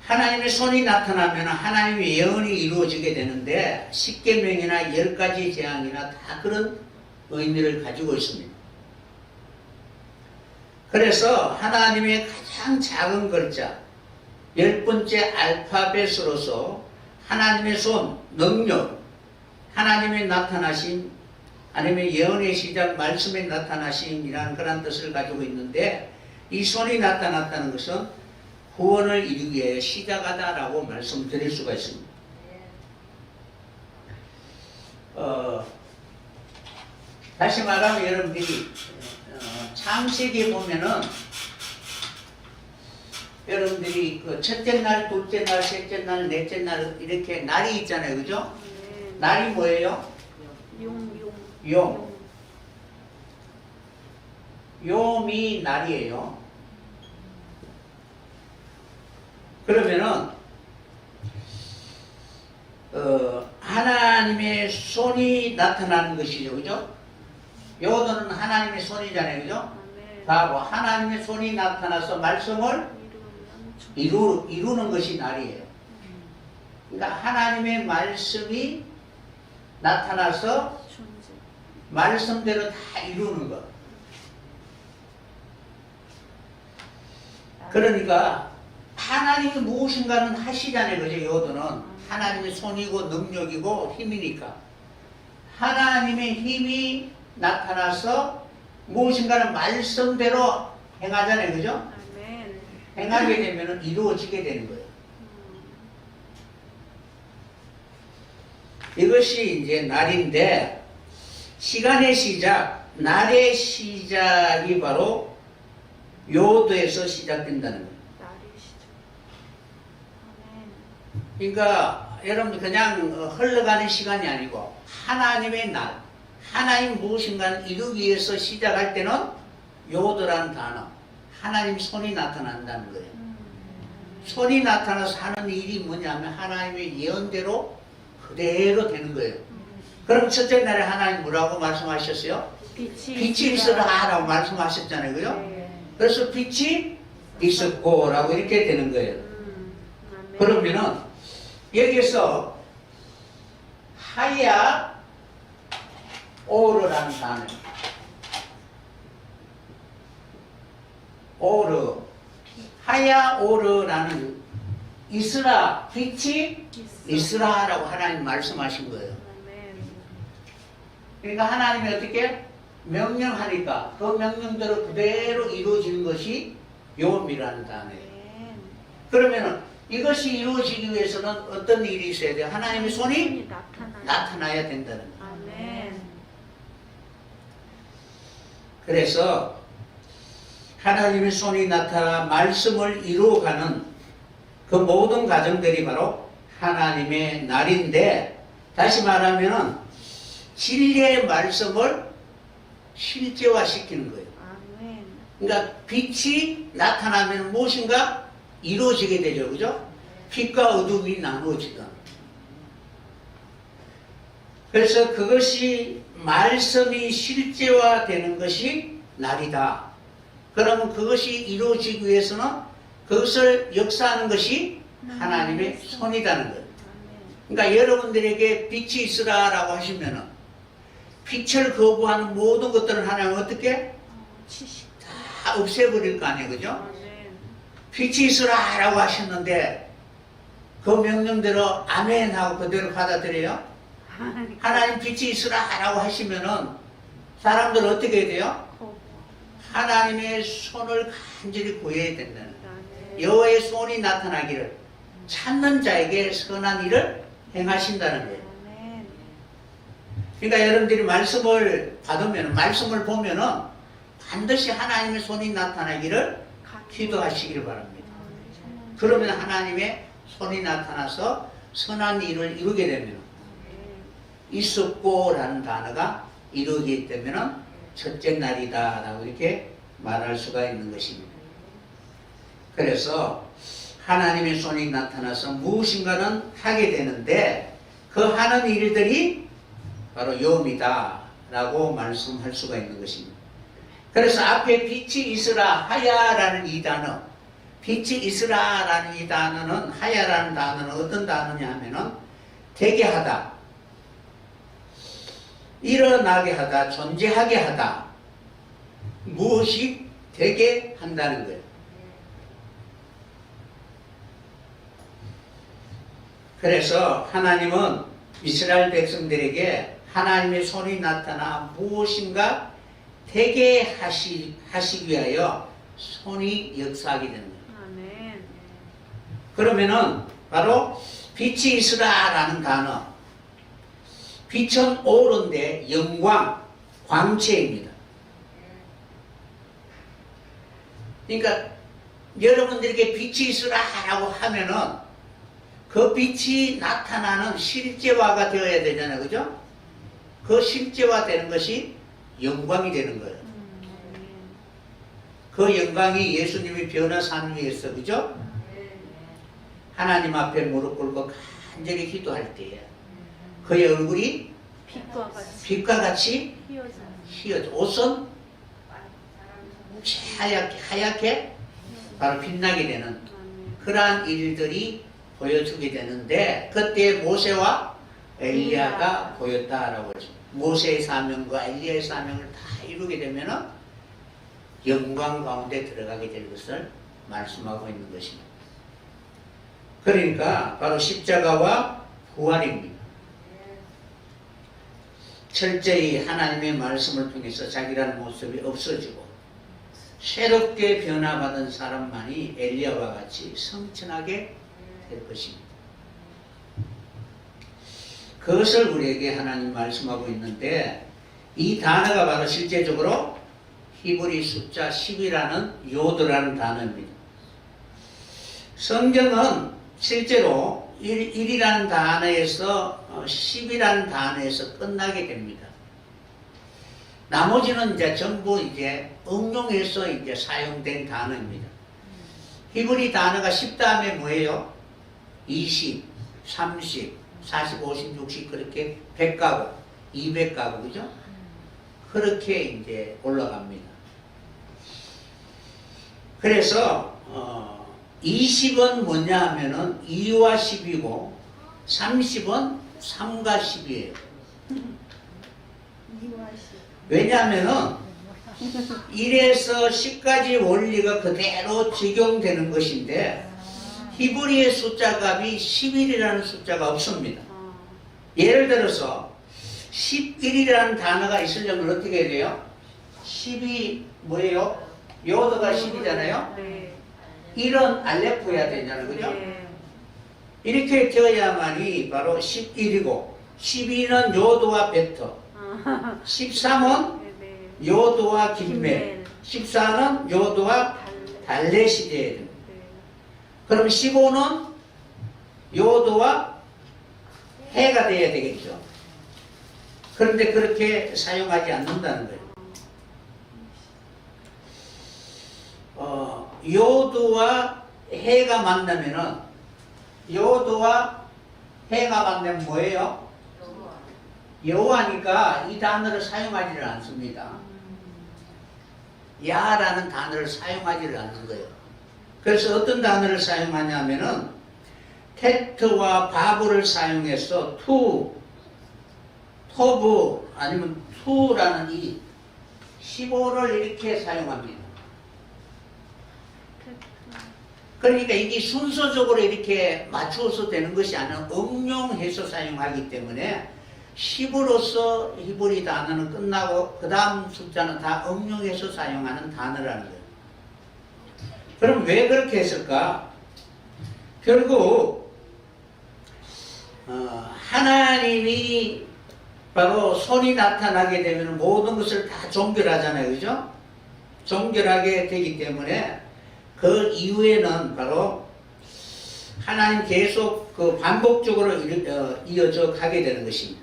하나님의 손이 나타나면 하나님의 예언이 이루어지게 되는데 십계명이나 10가지 재앙이나 다 그런 의미를 가지고 있습니다. 그래서 하나님의 가장 작은 글자 10번째 알파벳으로서 하나님의 손, 능력, 하나님의 나타나심, 아니면 예언의 시작, 말씀의 나타나심이라는 그런 뜻을 가지고 있는데 이 손이 나타났다는 것은 구원을 이루기 위해 시작하다라고 말씀드릴 수가 있습니다. 다시 말하면 여러분들이 창세기에 보면은 여러분들이 그 첫째 날, 둘째 날, 셋째 날, 넷째 날 이렇게 날이 있잖아요, 그죠? 날이 뭐예요? 용. 용이 날이에요. 그러면은 하나님의 손이 나타나는 것이죠, 그죠? 요거는 하나님의 손이잖아요, 그죠? 바로 하나님의 손이 나타나서 말씀을 이루는 것이 날이에요. 그러니까 하나님의 말씀이 나타나서 존재. 말씀대로 다 이루는 것. 그러니까 하나님이 무엇인가는 하시잖아요. 그죠? 요도는 하나님의 손이고 능력이고 힘이니까 하나님의 힘이 나타나서 무엇인가는 말씀대로 행하잖아요. 그죠? 아멘. 행하게 되면 이루어지게 되는 거예요. 이것이 이제 날인데 시간의 시작, 날의 시작이 바로 요도에서 시작된다는 거예요. 날이시죠. 아멘. 그러니까 여러분 그냥 흘러가는 시간이 아니고 하나님의 날, 하나님 무엇인가를 이루기 위해서 시작할 때는 요도라는 단어, 하나님 손이 나타난다는 거예요. 손이 나타나서 하는 일이 뭐냐면 하나님의 예언대로 그대로 되는 거예요. 그럼 첫째 날에 하나님 뭐라고 말씀하셨어요? 빛이 있으라 라고 말씀하셨잖아요. 그죠? 네. 그래서 빛이 있었고 라고 이렇게 되는 거예요. 아멘. 그러면은 여기서 하야 오르라는 단어, 오르, 하야 오르라는 있으라, 빛이 있으라라고 하나님 말씀하신 거예요. 아멘. 그러니까 하나님이 어떻게 명령하니까 그 명령대로 그대로 이루어지는 것이 요음이라는 단어예요. 아멘. 그러면은 이것이 이루어지기 위해서는 어떤 일이 있어야 돼요? 하나님의 손이 나타나야 된다는 거예요. 아멘. 그래서 하나님의 손이 나타나 말씀을 이루어가는 그 모든 과정들이 바로 하나님의 날인데, 다시 말하면 진리의 말씀을 실제화시키는 거예요. 아멘. 그러니까 빛이 나타나면 무엇인가 이루어지게 되죠. 그죠? 빛과 어둠이 나누어지던. 그래서 그것이 말씀이 실제화되는 것이 날이다. 그러면 그것이 이루어지기 위해서는 그것을 역사하는 것이 하나님의 손이라는 거예요. 그러니까 여러분들에게 빛이 있으라라고 하시면은 빛을 거부하는 모든 것들은 하나님은 어떻게 치식. 다 없애버릴 거 아니에요. 그죠? 아멘. 빛이 있으라라고 하셨는데 그 명령대로 아멘 하고 그대로 받아들여요. 하나님 빛이 있으라라고 하시면은 사람들은 어떻게 해야 돼요? 하나님의 손을 간절히 구해야 된다는 거예요. 여호와의 손이 나타나기를 찾는 자에게 선한 일을 행하신다는 거예요. 아멘. 그러니까 여러분들이 말씀을 받으면, 말씀을 보면은 반드시 하나님의 손이 나타나기를 기도하시길 바랍니다. 그러면 하나님의 손이 나타나서 선한 일을 이루게 되면 있었고라는 단어가 이루어지기 때문에 첫째 날이다 라고 이렇게 말할 수가 있는 것입니다. 그래서 하나님의 손이 나타나서 무엇인가는 하게 되는데 그 하는 일들이 바로 요음이다 라고 말씀할 수가 있는 것입니다. 그래서 앞에 빛이 있으라 하야라는 이 단어, 빛이 있으라라는 이 단어는, 하야라는 단어는 어떤 단어냐 하면은 되게 하다, 일어나게 하다, 존재하게 하다, 무엇이 되게 한다는 거예요. 그래서 하나님은 이스라엘 백성들에게 하나님의 손이 나타나 무엇인가 되게 하시기 위하여 손이 역사하게 되는 거예요. 아멘. 그러면은 바로 빛이 있으라라는 단어, 빛은 오른데 영광, 광채입니다. 그러니까 여러분들에게 빛이 있으라라고 하면은 그 빛이 나타나는 실제화가 되어야 되잖아요. 그죠? 그 실제화되는 것이 영광이 되는 거예요. 그 영광이 예수님이 변화산 위에서, 그죠? 하나님 앞에 무릎 꿇고 간절히 기도할 때에 그의 얼굴이 빛과 같이 휘어져, 옷은 하얗게 바로 빛나게 되는 그러한 일들이 보여주게 되는데 그때 모세와 엘리야가 보였다라고 했죠. 모세의 사명과 엘리야의 사명을 다 이루게 되면은 영광 가운데 들어가게 될 것을 말씀하고 있는 것입니다. 그러니까 바로 십자가와 부활입니다. 철저히 하나님의 말씀을 통해서 자기라는 모습이 없어지고 새롭게 변화받은 사람만이 엘리야와 같이 성천하게 될 것입니다. 그것을 우리에게 하나님 말씀하고 있는데 이 단어가 바로 실제적으로 히브리 숫자 10이라는 요드라는 단어입니다. 성경은 실제로 1이라는 단어에서 10이라는 단어에서 끝나게 됩니다. 나머지는 이제 전부 이제 응용해서 이제 사용된 단어입니다. 히브리 단어가 10 다음에 뭐예요? 20, 30, 40, 50, 60 그렇게 100가구, 200가구 그죠? 그렇게 이제 올라갑니다. 그래서 20은 뭐냐 하면은 2와 10이고 30은 3과 10이에요. 왜냐하면은 1에서 10까지 원리가 그대로 적용되는 것인데 히브리의 숫자 값이 11이라는 숫자가 없습니다. 예를 들어서 11이라는 단어가 있으려면 어떻게 해야 돼요? 10이 뭐예요? 요드가 10이잖아요? 네. 1은 알레프여야 되잖아요. 그죠? 네. 이렇게 되어야만이 바로 11이고 12는 요드와 베터 13은 네. 요드와 김멜 14는 요드와 달렛이 돼야 됩니다. 그럼 15는 요드와 해가 돼야 되겠죠. 그런데 그렇게 사용하지 않는다는 거예요. 요드와 해가 만나면은 요드와 해가 만나면 뭐예요? 여호와니까 이 단어를 사용하지를 않습니다. 야라는 단어를 사용하지를 않는 거예요. 그래서 어떤 단어를 사용하냐면은 테트와 바브를 사용해서 투, 토브 아니면 투라는 이 15를 이렇게 사용합니다. 그러니까 이게 순서적으로 이렇게 맞추어서 되는 것이 아니라 응용해서 사용하기 때문에 10으로서 히브리 단어는 끝나고 그 다음 숫자는 다 응용해서 사용하는 단어라는 거예요. 그럼 왜 그렇게 했을까? 결국 하나님이 바로 손이 나타나게 되면 모든 것을 다 종결하잖아요. 그죠? 종결하게 되기 때문에 그 이후에는 바로 하나님 계속 그 반복적으로 이어져 가게 되는 것입니다.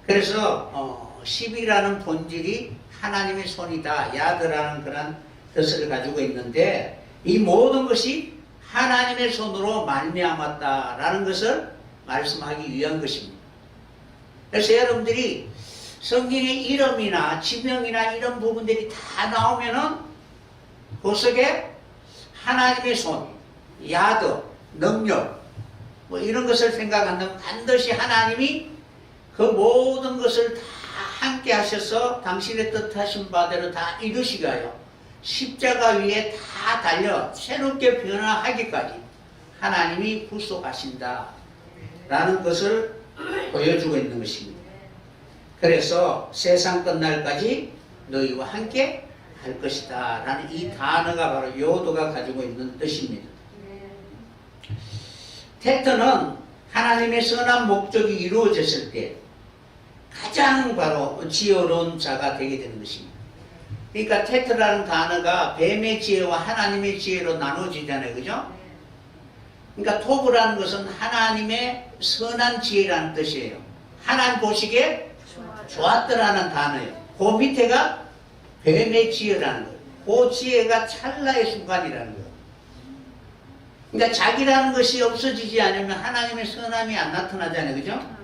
그래서 10이라는 본질이 하나님의 손이다, 야드라는 그런 뜻을 가지고 있는데 이 모든 것이 하나님의 손으로 말미암았다라는 것을 말씀하기 위한 것입니다. 그래서 여러분들이 성경의 이름이나 지명이나 이런 부분들이 다 나오면은 그 속에 하나님의 손, 야드, 능력 뭐 이런 것을 생각한다면 반드시 하나님이 그 모든 것을 다 함께 하셔서 당신의 뜻하신 바대로 다 이루시가요. 십자가 위에 다 달려 새롭게 변화하기까지 하나님이 후속하신다 라는 것을 보여주고 있는 것입니다. 그래서 세상 끝날까지 너희와 함께 할 것이다 라는 이 단어가 바로 요도가 가지고 있는 뜻입니다. 테트는 하나님의 선한 목적이 이루어졌을 때 가장 바로 지혜로운 자가 되게 되는 것입니다. 그러니까 테트라는 단어가 뱀의 지혜와 하나님의 지혜로 나눠지잖아요. 그죠? 그러니까 토브라는 것은 하나님의 선한 지혜라는 뜻이에요. 하나님 보시기에 좋았더라는 단어예요. 그 밑에가 뱀의 지혜라는 거예요. 그 지혜가 찰나의 순간이라는 거예요. 그러니까 자기라는 것이 없어지지 않으면 하나님의 선함이 안 나타나잖아요. 그죠?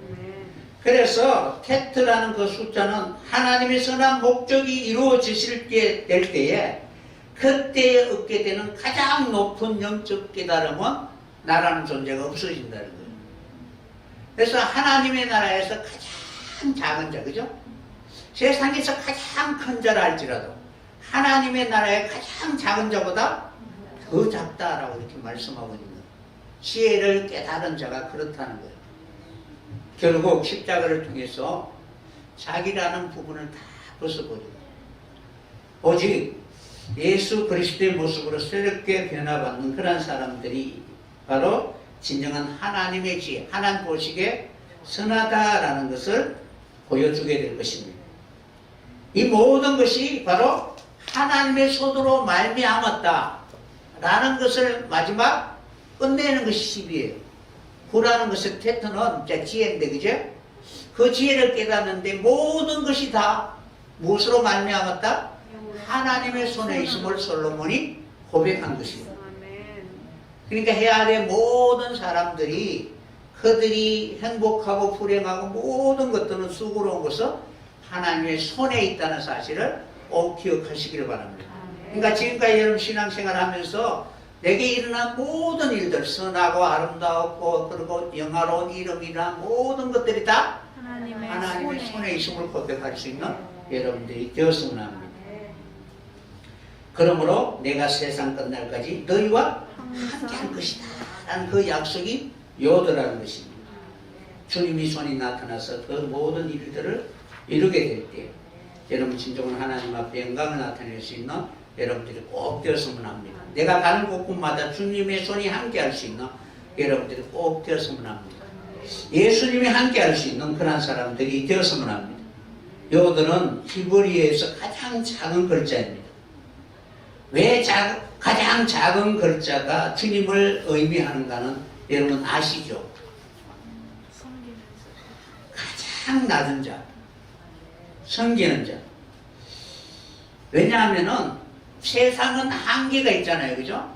그래서 테트라는 그 숫자는 하나님의 선한 목적이 이루어지실 때 될 때에 그때에 얻게 되는 가장 높은 영적 깨달음은 나라는 존재가 없어진다는 거예요. 그래서 하나님의 나라에서 가장 작은 자, 그죠? 세상에서 가장 큰 자라 할지라도 하나님의 나라의 가장 작은 자보다 더 작다라고 이렇게 말씀하고 있는 거예요. 지혜를 깨달은 자가 그렇다는 거예요. 결국 십자가를 통해서 자기라는 부분을 다 벗어버리고 오직 예수 그리스도의 모습으로 새롭게 변화받는 그런 사람들이 바로 진정한 하나님의 지혜, 하나님 보시기에 선하다라는 것을 보여주게 될 것입니다. 이 모든 것이 바로 하나님의 손으로 말미암았다라는 것을 마지막 끝내는 것이 10이에요. 구라는 것의 패턴은 지혜인데, 그죠? 그 지혜를 깨닫는데 모든 것이 다 무엇으로 말미암았다? 하나님의 손에 있음을 솔로몬이 고백한 것이에요. 그러니까 해 아래 모든 사람들이 그들이 행복하고 불행하고 모든 것들은 수고로운 것은 하나님의 손에 있다는 사실을 꼭 기억하시기를 바랍니다. 그러니까 지금까지 여러분 신앙생활 하면서 내게 일어난 모든 일들, 선하고 아름다웠고 그리고 영화로운 이름이나 모든 것들이 다 하나님의 손에 있음을 고백할 수 있는 여러분들이 되었으면 합니다. 그러므로 내가 세상 끝날까지 너희와 함께할 것이다 라는 그 약속이 요더라는 것입니다. 주님이 손이 나타나서 그 모든 일들을 이루게 될 때 여러분 진정한 하나님 앞에 영광을 나타낼 수 있는 여러분들이 꼭 되었으면 합니다. 내가 가는 곳곳마다 주님의 손이 함께할 수 있는 여러분들이 꼭 되었으면 합니다. 예수님이 함께할 수 있는 그런 사람들이 되었으면 합니다. 요더는 히브리어에서 가장 작은 글자입니다. 왜 가장 작은 글자가 주님을 의미하는가는 여러분 아시죠? 가장 낮은 자, 섬기는 자. 왜냐하면은 세상은 한계가 있잖아요, 그죠?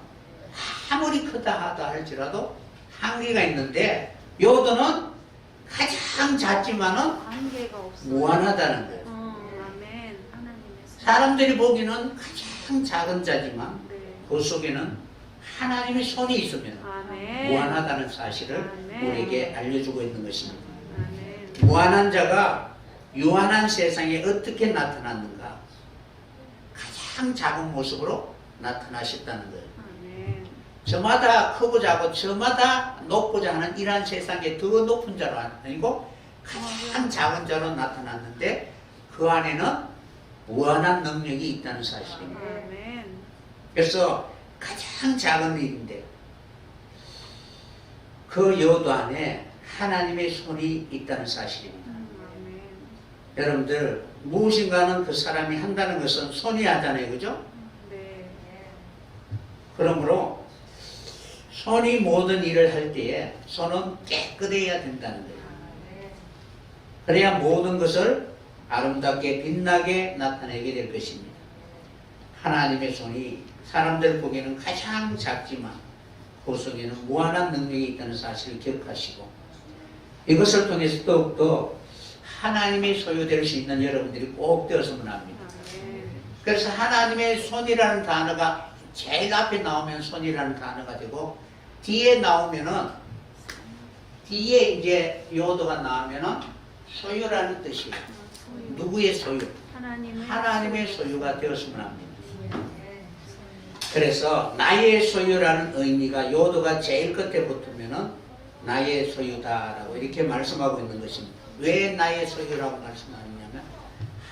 아무리 크다 하다 할지라도 한계가 있는데 요도는 가장 작지만은 무한하다는 거예요. 사람들이 보기에는 가장 작은 자지만 그 속에는 하나님의 손이 있으면 무한하다는 사실을 우리에게 알려주고 있는 것입니다. 무한한 자가 유한한 세상에 어떻게 나타났는가? 가장 작은 모습으로 나타나셨다는 거예요. 저마다 크고자 하고 저마다 높고자 하는 이러한 세상에 더 높은 자로 아니고 가장 작은 자로 나타났는데 그 안에는 무한한 능력이 있다는 사실입니다. 그래서 가장 작은 일인데 그 요도 안에 하나님의 손이 있다는 사실입니다. 여러분들 무엇인가는 그 사람이 한다는 것은 손이 하잖아요, 그죠? 그러므로 손이 모든 일을 할 때에 손은 깨끗해야 된다는 거예요. 그래야 모든 것을 아름답게 빛나게 나타내게 될 것입니다. 하나님의 손이 사람들 보기에는 가장 작지만 그 속에는 무한한 능력이 있다는 사실을 기억하시고 이것을 통해서 더욱더 하나님의 소유될 수 있는 여러분들이 꼭 되었으면 합니다. 그래서 하나님의 손이라는 단어가 제일 앞에 나오면 손이라는 단어가 되고 뒤에 나오면은 뒤에 이제 요도가 나오면은 소유라는 뜻이에요. 누구의 소유? 하나님의 소유가 되었으면 합니다. 그래서 나의 소유라는 의미가 요도가 제일 끝에 붙으면은 나의 소유다라고 이렇게 말씀하고 있는 것입니다. 왜 나의 소유라고 말씀하느냐면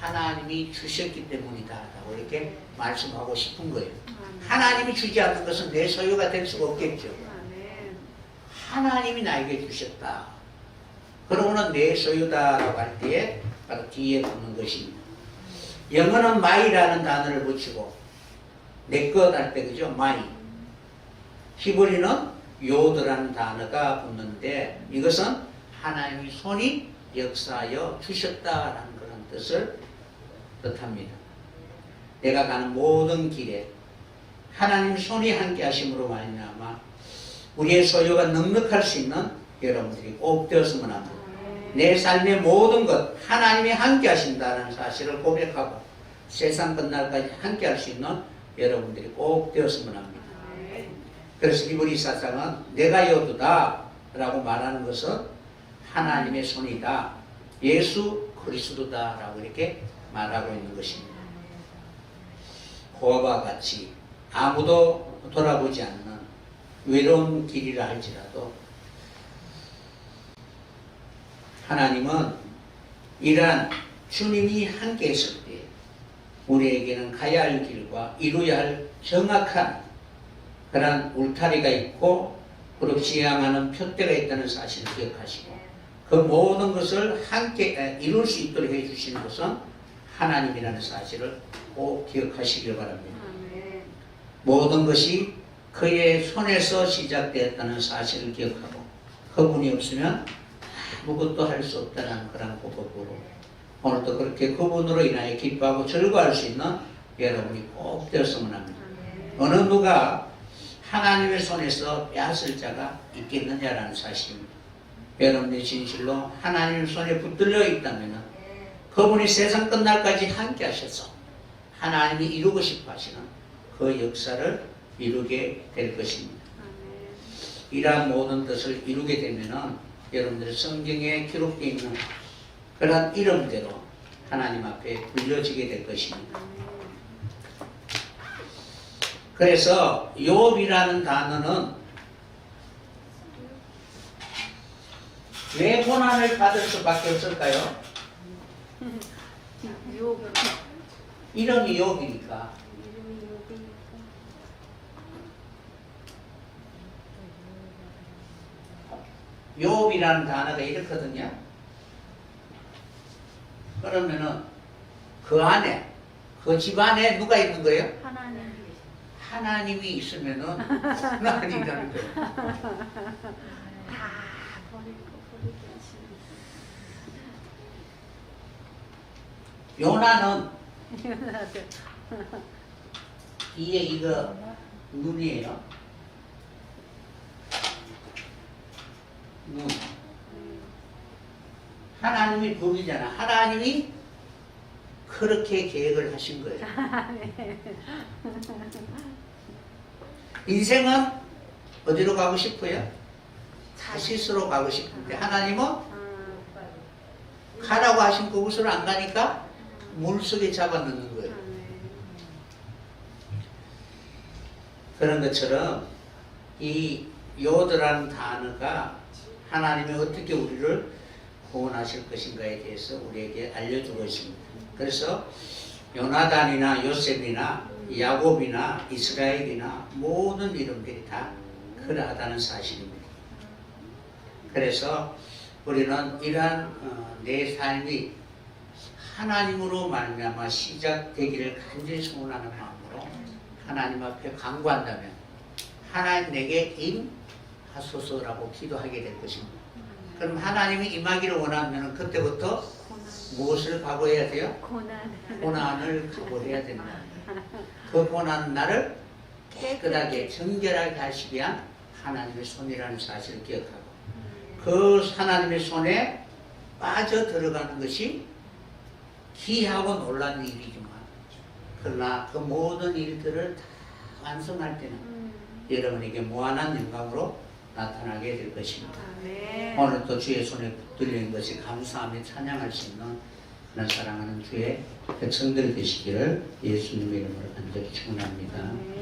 하나님이 주셨기 때문이다라고 이렇게 말씀하고 싶은 거예요. 하나님이 주지 않는 것은 내 소유가 될 수가 없겠죠. 하나님이 나에게 주셨다. 그러고는 내 소유다라고 할 때에 바로 뒤에 붙는 것입니다. 영어는 my라는 단어를 붙이고 내 것 할 때 그죠? my. 히브리는 요드라는 단어가 붙는데 이것은 하나님의 손이 역사하여 주셨다라는 그런 뜻을 뜻합니다. 내가 가는 모든 길에 하나님 손이 함께 하심으로 말미암아 우리의 소유가 넉넉할 수 있는 여러분들이 꼭 되었으면 합니다. 내 삶의 모든 것 하나님이 함께 하신다는 사실을 고백하고 세상 끝날까지 함께 할 수 있는 여러분들이 꼭 되었으면 합니다. 그래서 히브리 사상은 내가 여두다 라고 말하는 것은 하나님의 손이다, 예수 그리스도다 라고 이렇게 말하고 있는 것입니다. 그와 같이 아무도 돌아보지 않는 외로운 길이라 할지라도 하나님은 이러한 주님이 함께 했을 때 우리에게는 가야 할 길과 이루어야 할 정확한 그런 울타리가 있고 그리고 지향하는 표대가 있다는 사실을 기억하시고 그 모든 것을 함께 이룰 수 있도록 해주시는 것은 하나님이라는 사실을 꼭 기억하시길 바랍니다. 모든 것이 그의 손에서 시작되었다는 사실을 기억하고 그분이 없으면 아무것도 할 수 없다는 그런 고백으로 오늘도 그렇게 그분으로 인하여 기뻐하고 즐거워할 수 있는 여러분이 꼭 되었으면 합니다. 어느 누가 하나님의 손에서 빼앗을 자가 있겠느냐라는 사실입니다. 여러분이 진실로 하나님의 손에 붙들려 있다면 그분이 세상 끝날까지 함께 하셔서 하나님이 이루고 싶어 하시는 그 역사를 이루게 될 것입니다. 이러한 모든 뜻을 이루게 되면 여러분들의 성경에 기록되어 있는 그런 이름대로 하나님 앞에 불려지게 될 것입니다. 그래서 욥이라는 단어는 왜 고난을 받을 수밖에 없을까요? 이름이 욥이니까. 욥이라는 단어가 이렇거든요. 그러면은 그 안에, 그 집 안에 누가 있는 거예요? 하나님이 있으면은 하나님이라는 거예요. 다 버리고 요나는 이게 이거 눈이에요. 눈. 하나님이 부르잖아. 하나님이 그렇게 계획을 하신 거예요. 인생은 어디로 가고 싶어요? 다시스로 가고 싶은데 하나님은 가라고 하신 그곳으로 안 가니까 물속에 잡아넣는 거예요. 그런 것처럼 이 요드라는 단어가 하나님이 어떻게 우리를 구원하실 것인가에 대해서 우리에게 알려주고 있습니다. 그래서 요나단이나 요셉이나 야곱이나 이스라엘이나 모든 이름들이 다 그러하다는 사실입니다. 그래서 우리는 이러한 내 삶이 하나님으로 말미암아 시작되기를 간절히 소원하는 마음으로 하나님 앞에 간구한다면 하나님 내게 임하소서라고 기도하게 될 것입니다. 그럼 하나님이 임하기를 원하면 그때부터 무엇을 각오해야 돼요? 고난을 각오해야 된다. 그 고난은 나를 깨끗하게 정결하게 하시기 위한 하나님의 손이라는 사실을 기억하고 그 하나님의 손에 빠져 들어가는 것이 기이하고 놀라운 일이지만 그러나 그 모든 일들을 다 완성할 때는 여러분에게 무한한 영광으로 나타나게 될 것입니다. 오늘 또 주의 손에 붙들린 것이 감사하며 찬양할 수 있는 그런 사랑하는 주의 백성들 되시기를 예수님의 이름으로 간절히 축원합니다.